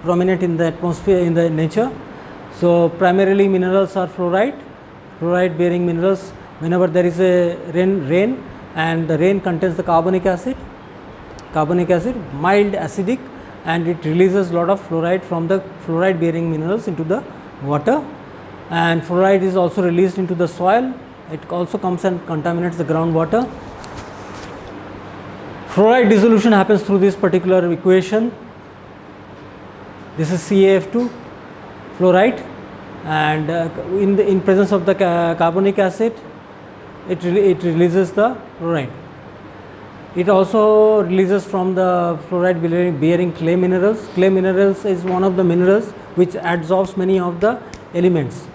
prominent in the atmosphere, in the nature. So primarily minerals are fluoride bearing minerals. Whenever there is a rain and the rain contains the carbonic acid, mild acidic, and it releases lot of fluoride from the fluoride bearing minerals into the water, and fluoride is also released into the soil. It also comes and contaminates the groundwater. Fluoride dissolution happens through this particular equation. This is CaF2 fluoride, and in presence of the carbonic acid, it releases the fluoride. It also releases from the fluoride bearing clay minerals. Clay minerals is one of the minerals which adsorbs many of the elements.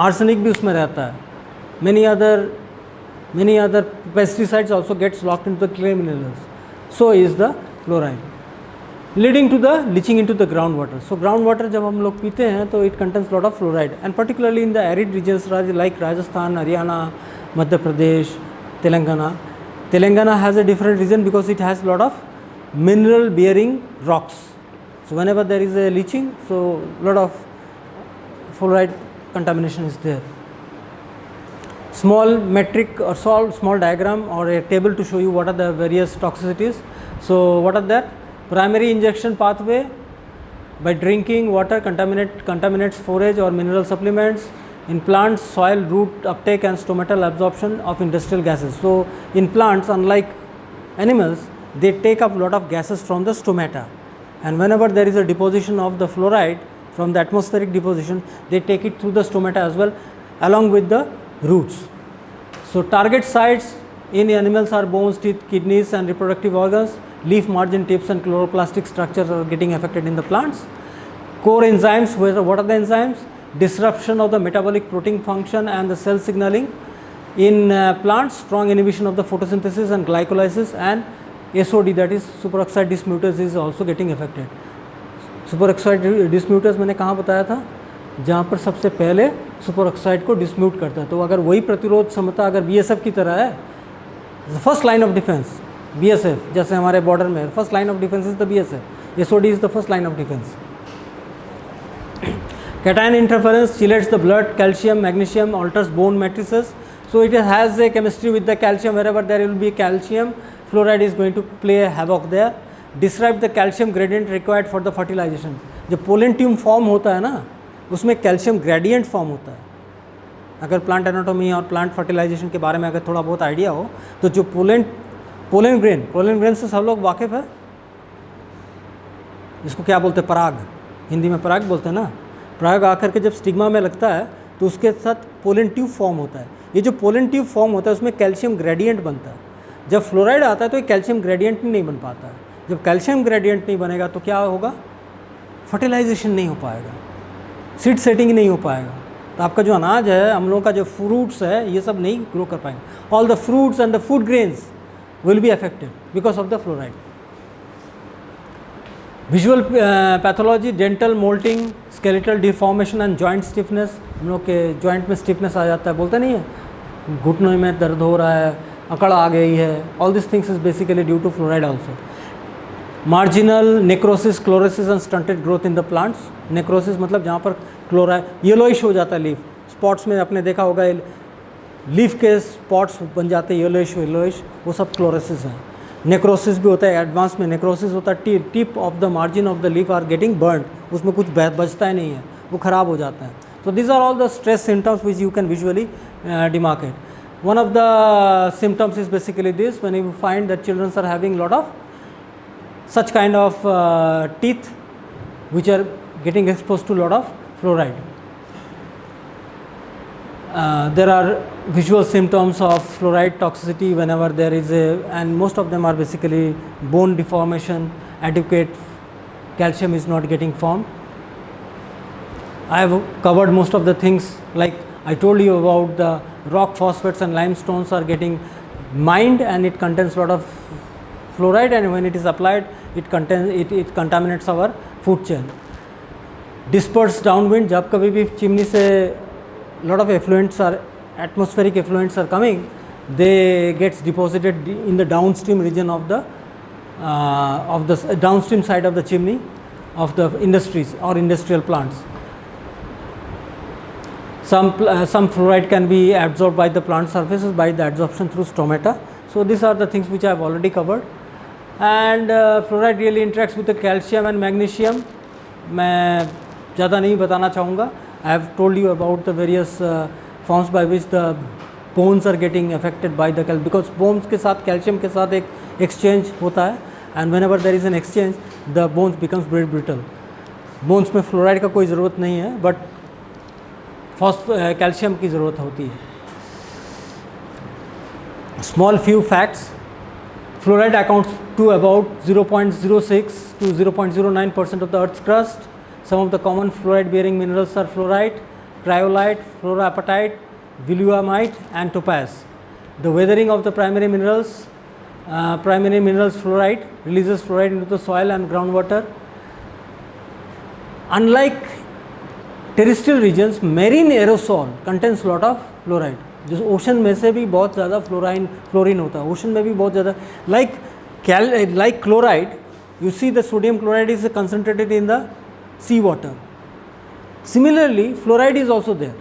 Arsenic भी उसमें रहता है. Many other pesticides also gets locked into the clay minerals. So is the fluoride, leading to the leaching into the groundwater. So groundwater जब हम लोग पीते हैं तो it contains lot of fluoride, and particularly in the arid regions like Rajasthan, Haryana, Madhya Pradesh, Telangana. Telangana has a different reason because it has lot of mineral bearing rocks. So whenever there is a leaching, so lot of fluoride contamination is there. Small metric or small diagram or a table to show you what are the various toxicities. So what are that? Primary injection pathway, by drinking water contaminates forage or mineral supplements. In plants, soil, root uptake and stomatal absorption of industrial gases. So in plants, unlike animals, they take up lot of gases from the stomata, and whenever there is a deposition of the fluoride from the atmospheric deposition, they take it through the stomata as well, along with the roots. So target sites in animals are bones, teeth, kidneys and reproductive organs. Leaf margin tips and chloroplastic structures are getting affected in the plants. Core enzymes, what are the enzymes? Disruption of the metabolic protein function and the cell signaling in plants, strong inhibition of the photosynthesis and glycolysis, and SOD, that is superoxide dismutase, is also getting affected. Superoxide dismutases मैंने कहाँ बताया था, जहाँ पर सबसे पहले superoxide को डिस्म्यूट करता है. तो अगर वही प्रतिरोध क्षमता अगर BSF की तरह है, first line of defence BSF, जैसे हमारे बॉर्डर में first line of defence is the BSF, SOD is the first line of defence. Cation interference chelates the blood, calcium, magnesium, alters bone matrices. So it has a chemistry with the calcium. Wherever there will be calcium, fluoride is going to play a havoc there. Disrupt the calcium gradient required for the fertilization. जब pollen tube form होता है ना, उसमें calcium gradient form होता है. अगर plant anatomy और plant fertilisation के बारे में अगर थोड़ा बहुत आइडिया हो, तो जो पोलन ग्रेन से सब लोग वाकिफ़ है, जिसको क्या बोलते हैं, पराग, हिंदी में पराग बोलते हैं ना. पराग आकर के जब स्टिग्मा में लगता है तो उसके साथ पोलन ट्यूब फॉर्म होता है. ये जो पोलन ट्यूब फॉर्म होता है उसमें कैल्शियम ग्रेडियंट बनता है. जब फ्लोराइड आता है तो ये कैल्शियम ग्रेडियंट नहीं बन पाता है. जब कैल्शियम ग्रेडियंट नहीं बनेगा तो क्या होगा, फर्टिलाइजेशन नहीं हो पाएगा, सीड सेटिंग नहीं हो पाएगा. तो आपका जो अनाज है, हम लोगों का जो फ्रूट्स है, ये सब नहीं ग्रो कर पाएंगे. All the fruits and the food grains will be affected because of the fluoride. Visual pathology, dental mottling, skeletal deformation and joint stiffness. हम लोग के जॉइंट में स्टिफनेस आ जाता है, बोलते नहीं है, घुटनों में दर्द हो रहा है, अकड़ आ गई है. All this things is basically due to fluoride also. Marginal necrosis, chlorosis and stunted growth in the plants. Necrosis मतलब जहाँ पर क्लोराइड, येलोइश हो जाता है लीफ, स्पॉट्स में आपने देखा होगा, लीफ के स्पॉट्स बन जाते हैं येलोइश, वो सब क्लोरोसिस है. नेक्रोसिस भी होता है, एडवांस में नेक्रोसिस होता है, tip of the margin of the leaf are getting burn, उसमें कुछ बचता ही नहीं है, वो ख़राब हो जाता है. So these are all the stress symptoms which you can visually demarcate. One of the symptoms is basically this, when you find that children are having lot of such kind of teeth which are getting exposed to lot of fluoride. There are visual symptoms of fluoride toxicity whenever there is and most of them are basically bone deformation, adequate calcium is not getting formed. I have covered most of the things, like I told you about the rock phosphates and limestones are getting mined and it contains a lot of fluoride, and when it is applied it contaminates our food chain. Dispersed downwind, जब कभी भी chimney से lot of effluents are atmospheric effluents are coming, they gets deposited in the downstream region of the downstream side of the chimney of the industries or industrial plants. Some fluoride can be absorbed by the plant surfaces by the adsorption through stomata. So these are the things which I have already covered. And fluoride really interacts with the calcium and magnesium. मैं ज़्यादा नहीं बताना चाहूँगा. I have told you about the various forms by which the bones are getting affected by the calcium, because bones के साथ calcium के साथ एक exchange होता है, and whenever there is an exchange the bones becomes very brittle. Bones में fluoride का कोई ज़रूरत नहीं है, but calcium की ज़रूरत होती है. Small few facts. Fluoride accounts to about 0.06 to 0.09% of the Earth's crust. Some of the common fluoride bearing minerals are fluorite, cryolite, fluoroapatite, williamite and topaz. The weathering of the primary minerals fluoride releases fluoride into the soil and groundwater. Unlike terrestrial regions, marine aerosol contains lot of fluoride. जो ocean में से भी बहुत ज़्यादा fluorine होता है, ocean में भी बहुत ज़्यादा. like chloride, you see the sodium chloride is concentrated in the sea water. Similarly, fluoride is also there,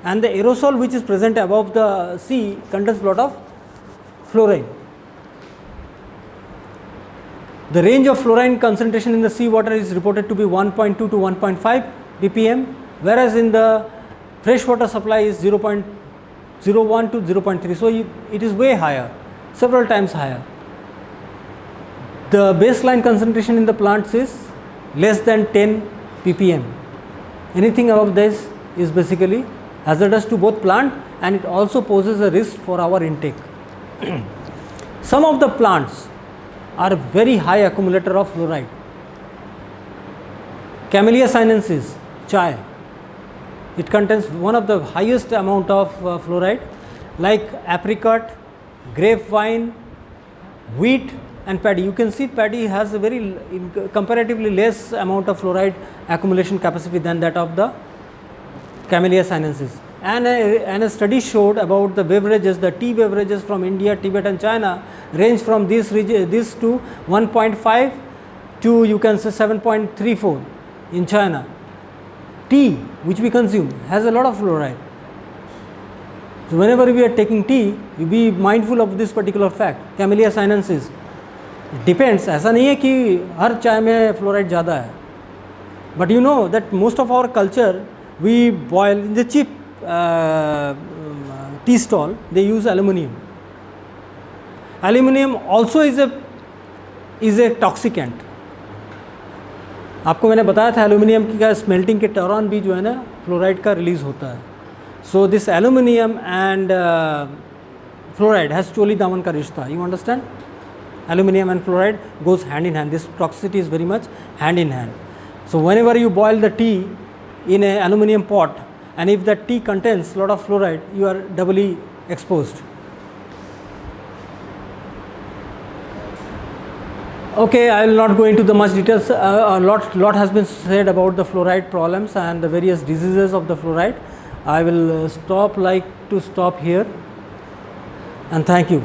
and the aerosol which is present above the sea contains lot of fluorine. The range of fluorine concentration in the sea water is reported to be 1.2 to 1.5 ppm, whereas in the freshwater supply is 0.01 to 0.3. So it is way higher, several times higher. The baseline concentration in the plants is less than 10 ppm. Anything above this is basically hazardous to both plant, and it also poses a risk for our intake. Some of the plants are very high accumulator of fluoride. Camellia sinensis, chai, it contains one of the highest amount of fluoride, like apricot, grapevine, wheat and paddy. You can see paddy has a very comparatively less amount of fluoride accumulation capacity than that of the Camellia sinensis. And a study showed about the beverages, the tea beverages from India, Tibet and China range from this to 1.5 to, you can say, 7.34 in China. Tea which we consume has a lot of fluoride. So whenever we are taking tea, you be mindful of this particular fact. Camellia sinensis. It depends. ऐसा नहीं है कि हर चाय में fluoride ज़्यादा है. But you know that most of our culture, we boil in the cheap tea stall, they use aluminium. Aluminium also is a toxicant. आपको मैंने बताया था एल्यूमिनियम की का स्मेल्टिंग के दौरान भी जो है ना फ्लोराइड का रिलीज होता है. So this aluminium and fluoride has चोली दामन का रिश्ता. You understand? Aluminium and fluoride goes hand in hand. This toxicity is very much hand in hand. So whenever you boil the tea in a aluminium pot, and if that tea contains lot of fluoride, you are doubly exposed. Okay, I will not go into the much details. A lot has been said about the fluoride problems and the various diseases of the fluoride. I will stop here, and thank you.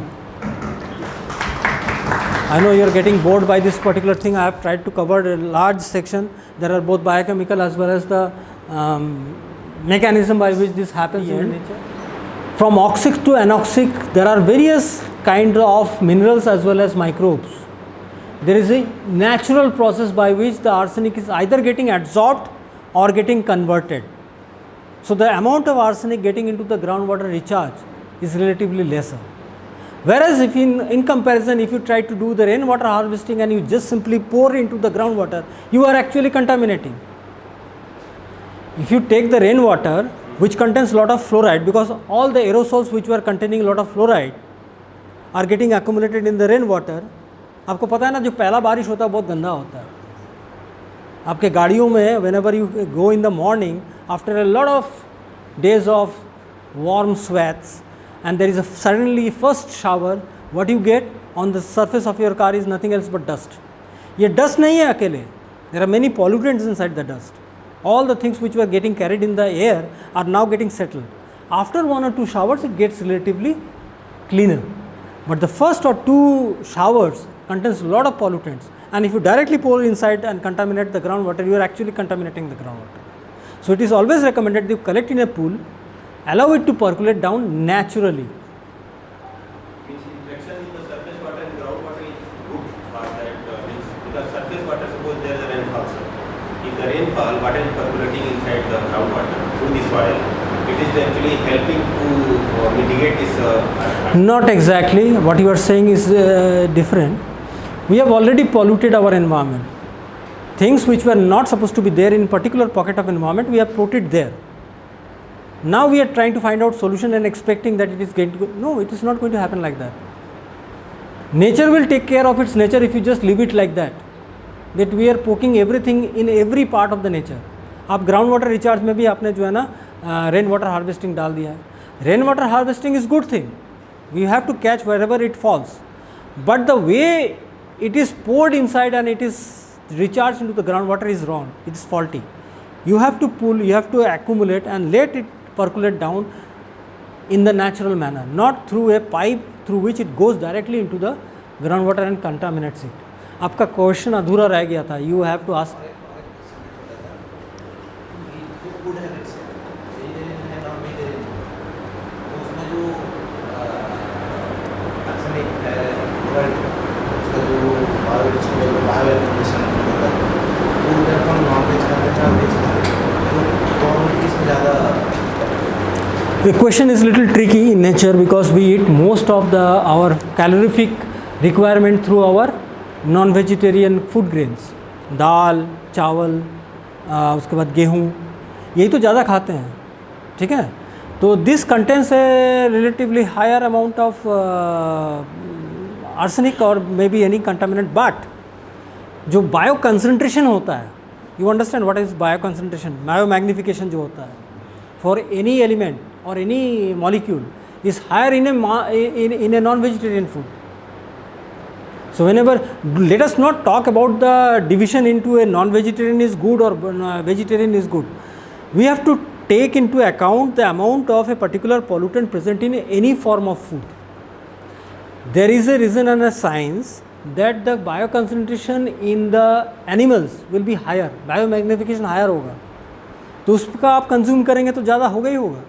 I know you are getting bored by this particular thing. I have tried to cover a large section. There are both biochemical as well as the mechanism by which this happens in nature. From oxic to anoxic, there are various kinds of minerals as well as microbes. There is a natural process by which the arsenic is either getting adsorbed or getting converted. So the amount of arsenic getting into the groundwater recharge is relatively lesser. Whereas if in comparison, if you try to do the rainwater harvesting and you just simply pour into the groundwater, you are actually contaminating. If you take the rainwater which contains lot of fluoride, because all the aerosols which were containing lot of fluoride are getting accumulated in the rain water. आपको पता है ना, जो पहला बारिश होता है बहुत गंदा होता है. आपके गाड़ियों में whenever you go in the morning after a lot of days of warm sweats and there is a suddenly first shower, what you get on the surface of your car is nothing else but dust. ये dust नहीं है अकेले, there are many pollutants inside the dust. All the things which were getting carried in the air are now getting settled. After 1 or 2 showers it gets relatively cleaner, but the first or 2 showers contains a lot of pollutants, and if you directly pour inside and contaminate the groundwater, you are actually contaminating the groundwater. So it is always recommended that you collect in a pool, allow it to percolate down naturally. Means infection in the surface water and groundwater is good for that, means because surface water, suppose there is a rainfall, sir. If the rainfall, water is percolating inside the groundwater through the soil, it is actually helping to mitigate this. Not exactly. What you are saying is different. We have already polluted our environment. Things which were not supposed to be there in particular pocket of environment, we have put it there. Now we are trying to find out solution and expecting that it is going to go. No, it is not going to happen like that. Nature will take care of its nature if you just leave it like that. That we are poking everything in every part of the nature. आप ground water recharge में भी आपने जो है ना rain water harvesting डाल दिया है. Rain water harvesting is good thing. We have to catch wherever it falls, but the way it is poured inside and it is recharged into the groundwater is wrong. It is faulty. You have to pull, you have to accumulate and let it percolate down in the natural manner, not through a pipe through which it goes directly into the groundwater and contaminates it. आपका question अधूरा रह गया था. You have to ask. The question is little tricky in nature because we eat most of our calorific requirement through our non-vegetarian food grains, दाल, चावल, उसके बाद गेहूँ, यही तो ज़्यादा खाते हैं. ठीक है, तो this contains a relatively higher amount of arsenic or maybe any contaminant, but जो बायो कंसंट्रेशन होता है, you understand what is bio concentration, bio magnification जो होता है फॉर एनी एलिमेंट और any molecule is higher in a non vegetarian food. So whenever, let us not talk about the division into a non-vegetarian is good or vegetarian is good. We have to take into account the amount of a particular pollutant present in any form of food. There is a reason and a science that the bio concentration in the animals will be higher, bio magnification higher होगा, तो उसका आप consume करेंगे तो ज़्यादा होगा ही होगा.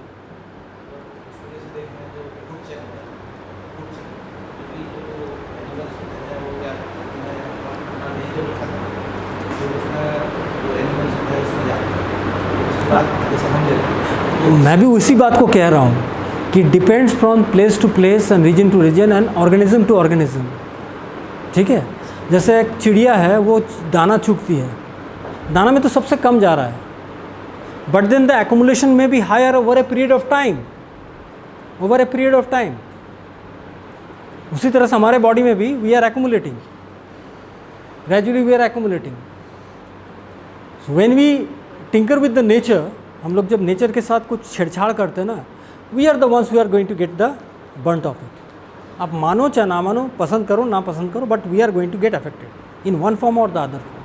मैं भी उसी बात को कह रहा हूँ कि depends from place to place and region to region and organism to organism. ठीक है, जैसे एक चिड़िया है वो दाना चुगती है, दाना में तो सबसे कम जा रहा है, बट देन द एक्यूमुलेशन में भी higher over a period of time, over a period of time. उसी तरह से हमारे बॉडी में भी we are accumulating, gradually we are accumulating. So when we tinker with the nature, हम लोग जब नेचर के साथ कुछ छेड़छाड़ करते हैं ना, we are the ones we are going to get the brunt of it. आप मानो चाहे ना मानो, पसंद करो ना पसंद करो, but we are going to get affected in one form और द अदर फॉर्म.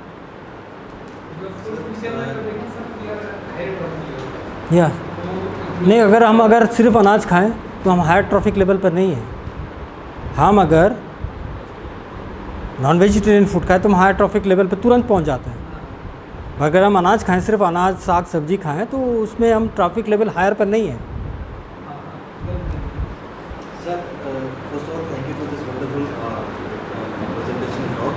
या नहीं, अगर सिर्फ अनाज खाएं तो हम हायर ट्रॉफिक लेवल पर नहीं हैं. हम अगर नॉन वेजिटेरियन फूड खाएं तो हम हायर ट्रॉफिक लेवल पर तुरंत पहुंच जाते हैं. अगर हम अनाज खाएं, सिर्फ अनाज साग सब्जी खाएं, तो उसमें हम ट्रैफिक लेवल हायर पर नहीं है. Sir, first of all, thank you for this wonderful presentation talk.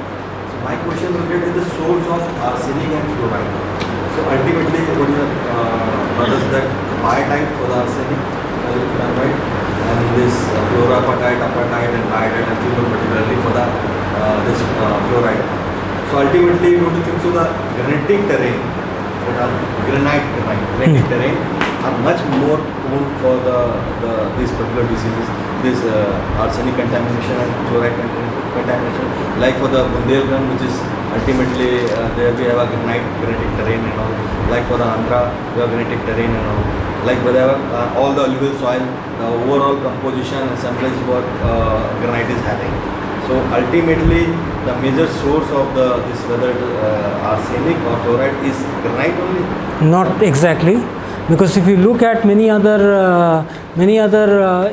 So my question related to the source of arsenic and fluoride. So ultimately, what is the that biotype for the arsenic, right? And this fluorapatite, apatite, and iodide, and fuel particularly for the this fluoride. So ultimately, we want to think so the granitic terrain, granitic terrain are much more prone for these particular diseases, this arsenic contamination and fluoride contamination. Like for the Bundelkhand, which is ultimately there we have a granitic terrain and all. Like for the Andhra, we have granitic terrain and all. Like whatever all the alluvial soil, the overall composition and assemblage what granite is having. So ultimately, the major source of this whether arsenic or fluoride is granite only. Not exactly, because if you look at many other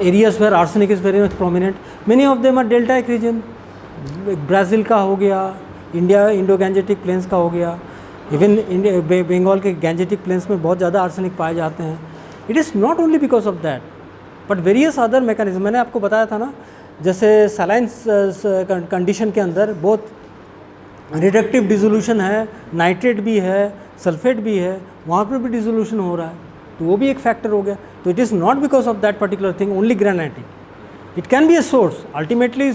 areas where arsenic is very much prominent, many of them are deltaic region. Brazil का हो गया, India Indo Gangetic plains का हो गया, even India Bengal के Gangetic plains में बहुत ज़्यादा आर्सेनिक पाए जाते हैं. It is not only because of that but various other mechanism. मैंने आपको बताया था ना, जैसे सलाइन कंडीशन के अंदर बहुत रिडक्टिव डिसोल्यूशन है, नाइट्रेट भी है, सल्फेट भी है, वहाँ पर भी डिसोल्यूशन हो रहा है, तो वो भी एक फैक्टर हो गया. तो it is not because of that particular thing only granitic. It can be a source. Ultimately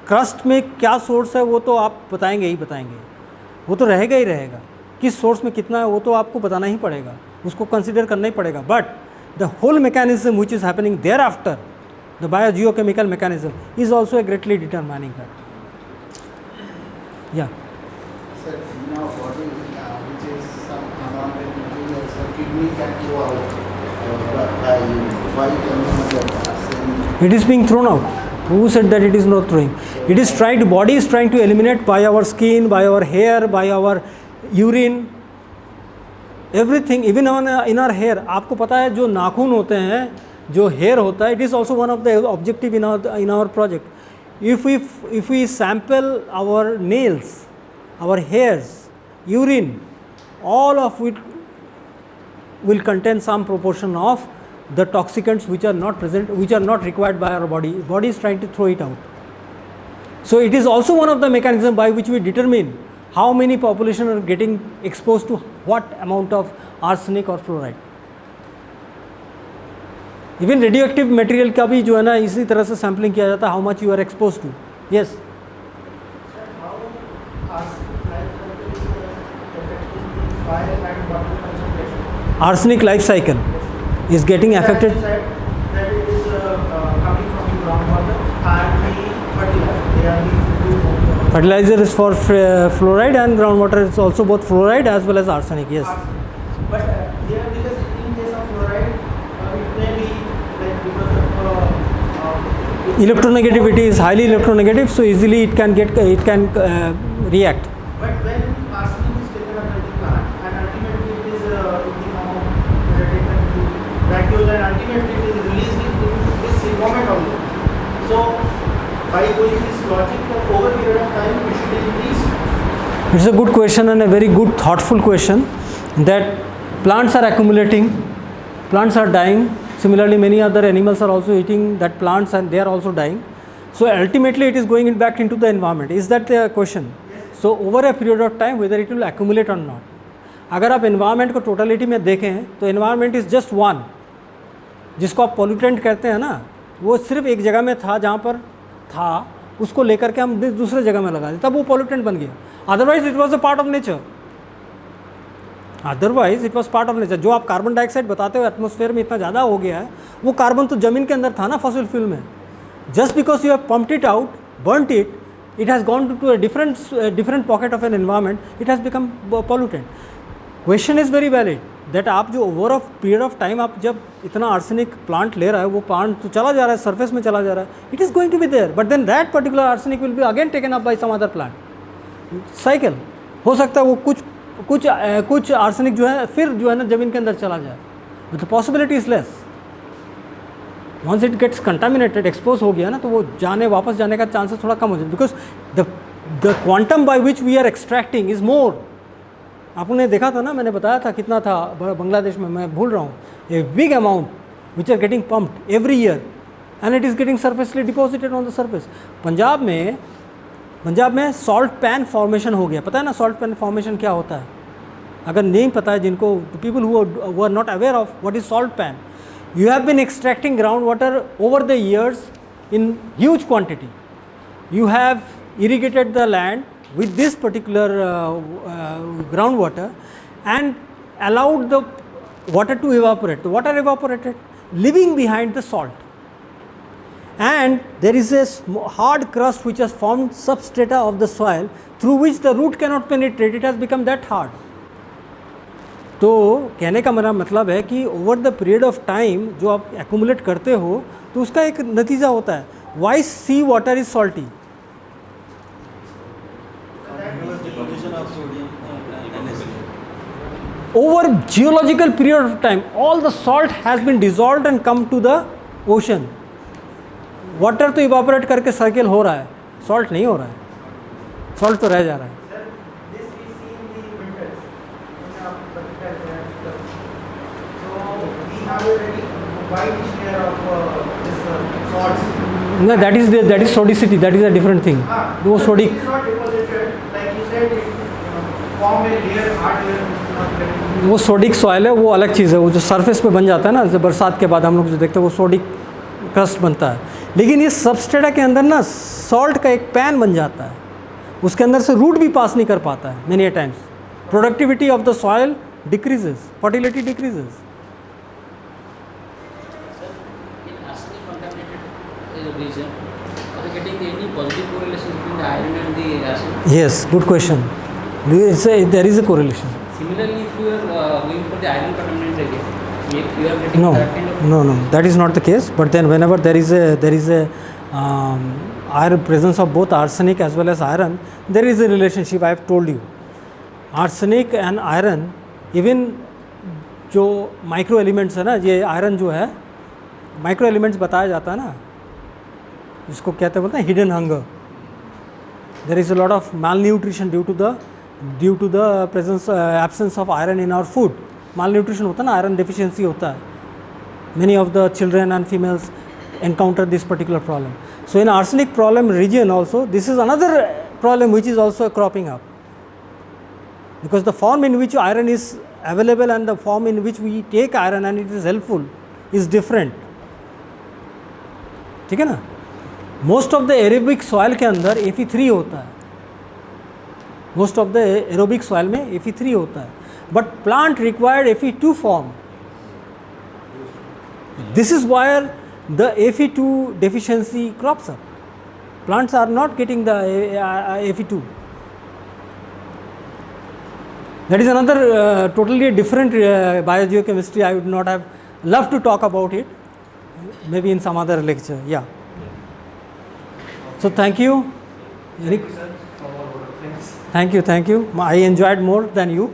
crust में क्या सोर्स है वो तो आप बताएंगे ही बताएंगे, वो तो रहेगा ही रहेगा. किस सोर्स में कितना है वो तो आपको बताना ही पड़ेगा, उसको कंसिडर करना ही पड़ेगा. But the whole mechanism which is happening there after the biogeochemical mechanism is also a greatly determining factor. या Sir, in our body, which is some amount of material, so kidney can throw out by consumption of arsenic. it is being thrown out. Who said that it is not throwing? It is trying, body is trying to eliminate by our skin, by our hair, by our urine, everything, even in our hair. आपको पता है जो नाखून होते हैं, जो hair होता है, it is also one of the objective in our project. If we sample our nails, our hairs, urine, all of it will contain some proportion of the toxicants which are not present, which are not required by our body. Body is trying to throw it out. So it is also one of the mechanisms by which we determine how many population are getting exposed to what amount of arsenic or fluoride. Even radioactive material का भी जो है ना इसी तरह से sampling किया जाता है, how much you are exposed to. Yes. Sir, how arsenic life cycle is affecting soil and water concentration? Arsenic life cycle is getting affected. As you said that it is coming from the groundwater and the fertilizer. They are the Fertilizer is for fluoride and groundwater is also both fluoride as well as arsenic. Yes. But here, because in case of fluoride, it may be like because of Electronegativity is highly electronegative, so easily it can react. But when arsenic is taken up by the plant and ultimately it is in the form of taken to vacuoles and ultimately it is released into this environment only. So by going this logic for over a period of time, it should increase. It's a good question and a very good thoughtful question. That plants are accumulating, plants are dying. Similarly, many other animals are also eating that plants and they are also dying. So ultimately, it is going back into the environment. Is that the question? So over a period of time, whether it will accumulate or not. अगर आप environment को totality में देखें तो environment is just one. जिसको आप pollutant कहते हैं ना, वो सिर्फ एक जगह में था जहाँ पर था, उसको लेकर के हम दूसरे जगह में लगा दें, तब वो pollutant बन गया. Otherwise, it was a part of nature. Otherwise it was part of nature. जो आप कार्बन डाइऑक्साइड बताते हो एटमॉस्फेयर में इतना ज़्यादा हो गया है, वो कार्बन तो ज़मीन के अंदर था ना फॉसिल फ्यूल में. Just because you have pumped it out, burnt it, it has gone to a different pocket of an environment, it has become pollutant. Question is very valid that आप जो over of period of time आप जब इतना arsenic plant ले रहा है, वो plant तो चला जा रहा है, सरफेस में चला जा रहा है, it is going to be there, but then that particular arsenic will be again taken up by some other plant. Cycle हो सकता है वो कुछ आर्सेनिक जो है फिर जो है ना ज़मीन के अंदर चला जाए, but the possibility is less. Once it gets contaminated, expose हो गया ना, तो वो वापस जाने का चांसेस थोड़ा कम हो जाए, because the quantum by which we are extracting is more. आपने देखा था ना, मैंने बताया था कितना था बांग्लादेश में, मैं भूल रहा हूँ, a big amount which are getting pumped every year and it is getting surfacely deposited on the surface. Punjab में सॉल्ट पैन फॉर्मेशन हो गया. पता है ना सॉल्ट पैन फॉर्मेशन क्या होता है? अगर नहीं पता है जिनको, people who are not aware of what is salt pan, you have been extracting ground water over the years in huge quantity. You have irrigated the land with this particular groundwater and allowed the water to evaporate. The water evaporated, leaving behind the salt. And there is a hard crust which has formed substrata of the soil through which the root cannot penetrate. It has become that hard. तो कहने का मेरा मतलब है कि over the period of time जो आप accumulate करते हो तो उसका एक नतीजा होता है. Why sea water is salty? Deposition of sodium NaCl. Over geological period of time, all the salt has been dissolved and come to the ocean. Water तो इवापोरेट करके सर्किल हो रहा है, सॉल्ट नहीं हो रहा है, सॉल्ट तो रह जा रहा है. Sir, this we see in the winters, in our particular geographical. So we have a very wide layer of this salts. No, that is sodicity, that is a different thing. वो It sodic, is not deposited, like you said, it form a layer, hard layer, not very. वो sodic soil है, वो अलग चीज़ है. वो जो surface पे बन जाता है ना, जैसे बरसात के बाद हम लोग जो देखते हैं वो सोडिक क्रस्ट बनता है. लेकिन ये सबस्ट्रेटा के अंदर ना सॉल्ट का एक पैन बन जाता है, उसके अंदर से रूट भी पास नहीं कर पाता है. Many times productivity of the soil decreases, fertility decreases. Sir, in arsenic contaminated region, are you getting any positive correlation between the iron and the arsenic? Yes, good question. There is a correlation. Similarly, if you are going for the iron contaminated area, if you are getting No, that kind of no, that is not the case. But then whenever there is a iron presence of both arsenic as well as iron, there is a relationship. I have told you, arsenic and iron, even जो micro elements है ना, ये iron जो है micro elements बताया जाता है ना, इसको कहते हैं, बोलते हैं hidden hunger. There is a lot of malnutrition due to the presence absence of iron in our food. Malnutrition होता है ना, आयरन डेफिशिएंसी होता है. Many of the children and females encounter this particular problem. So in arsenic problem region also, this is another problem which is also cropping up, because the form in which iron is available and the form in which we take iron and it is helpful is different. ठीक है ना. Most of the aerobic soil के अंदर Fe3 होता है, most of the aerobic soil में Fe3 होता है, but plant required Fe2 form. This is wire the Fe2 deficiency crops up. Plants are not getting the Fe2. That is another totally different biogeochemistry. I would not have loved to talk about it, maybe in some other lecture. Yeah. So thank you. Thank you. I enjoyed more than you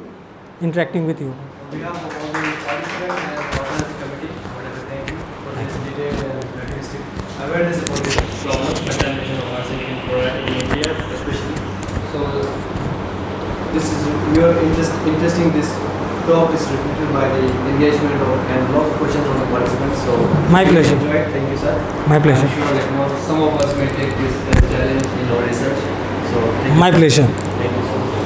interacting with you. On behalf of all the participants and organizing committee, I would like to thank you for this detailed and realistic awareness about this problem, contamination of arsenic and fluoride in India especially. So this is we are interesting. This talk is reflected by the engagement of and lots of questions from the participants. So My pleasure. Enjoyed. Thank you, sir. My pleasure. I'm sure some of us may take this as a challenge in our research. So thank you. My pleasure. Thank you so much.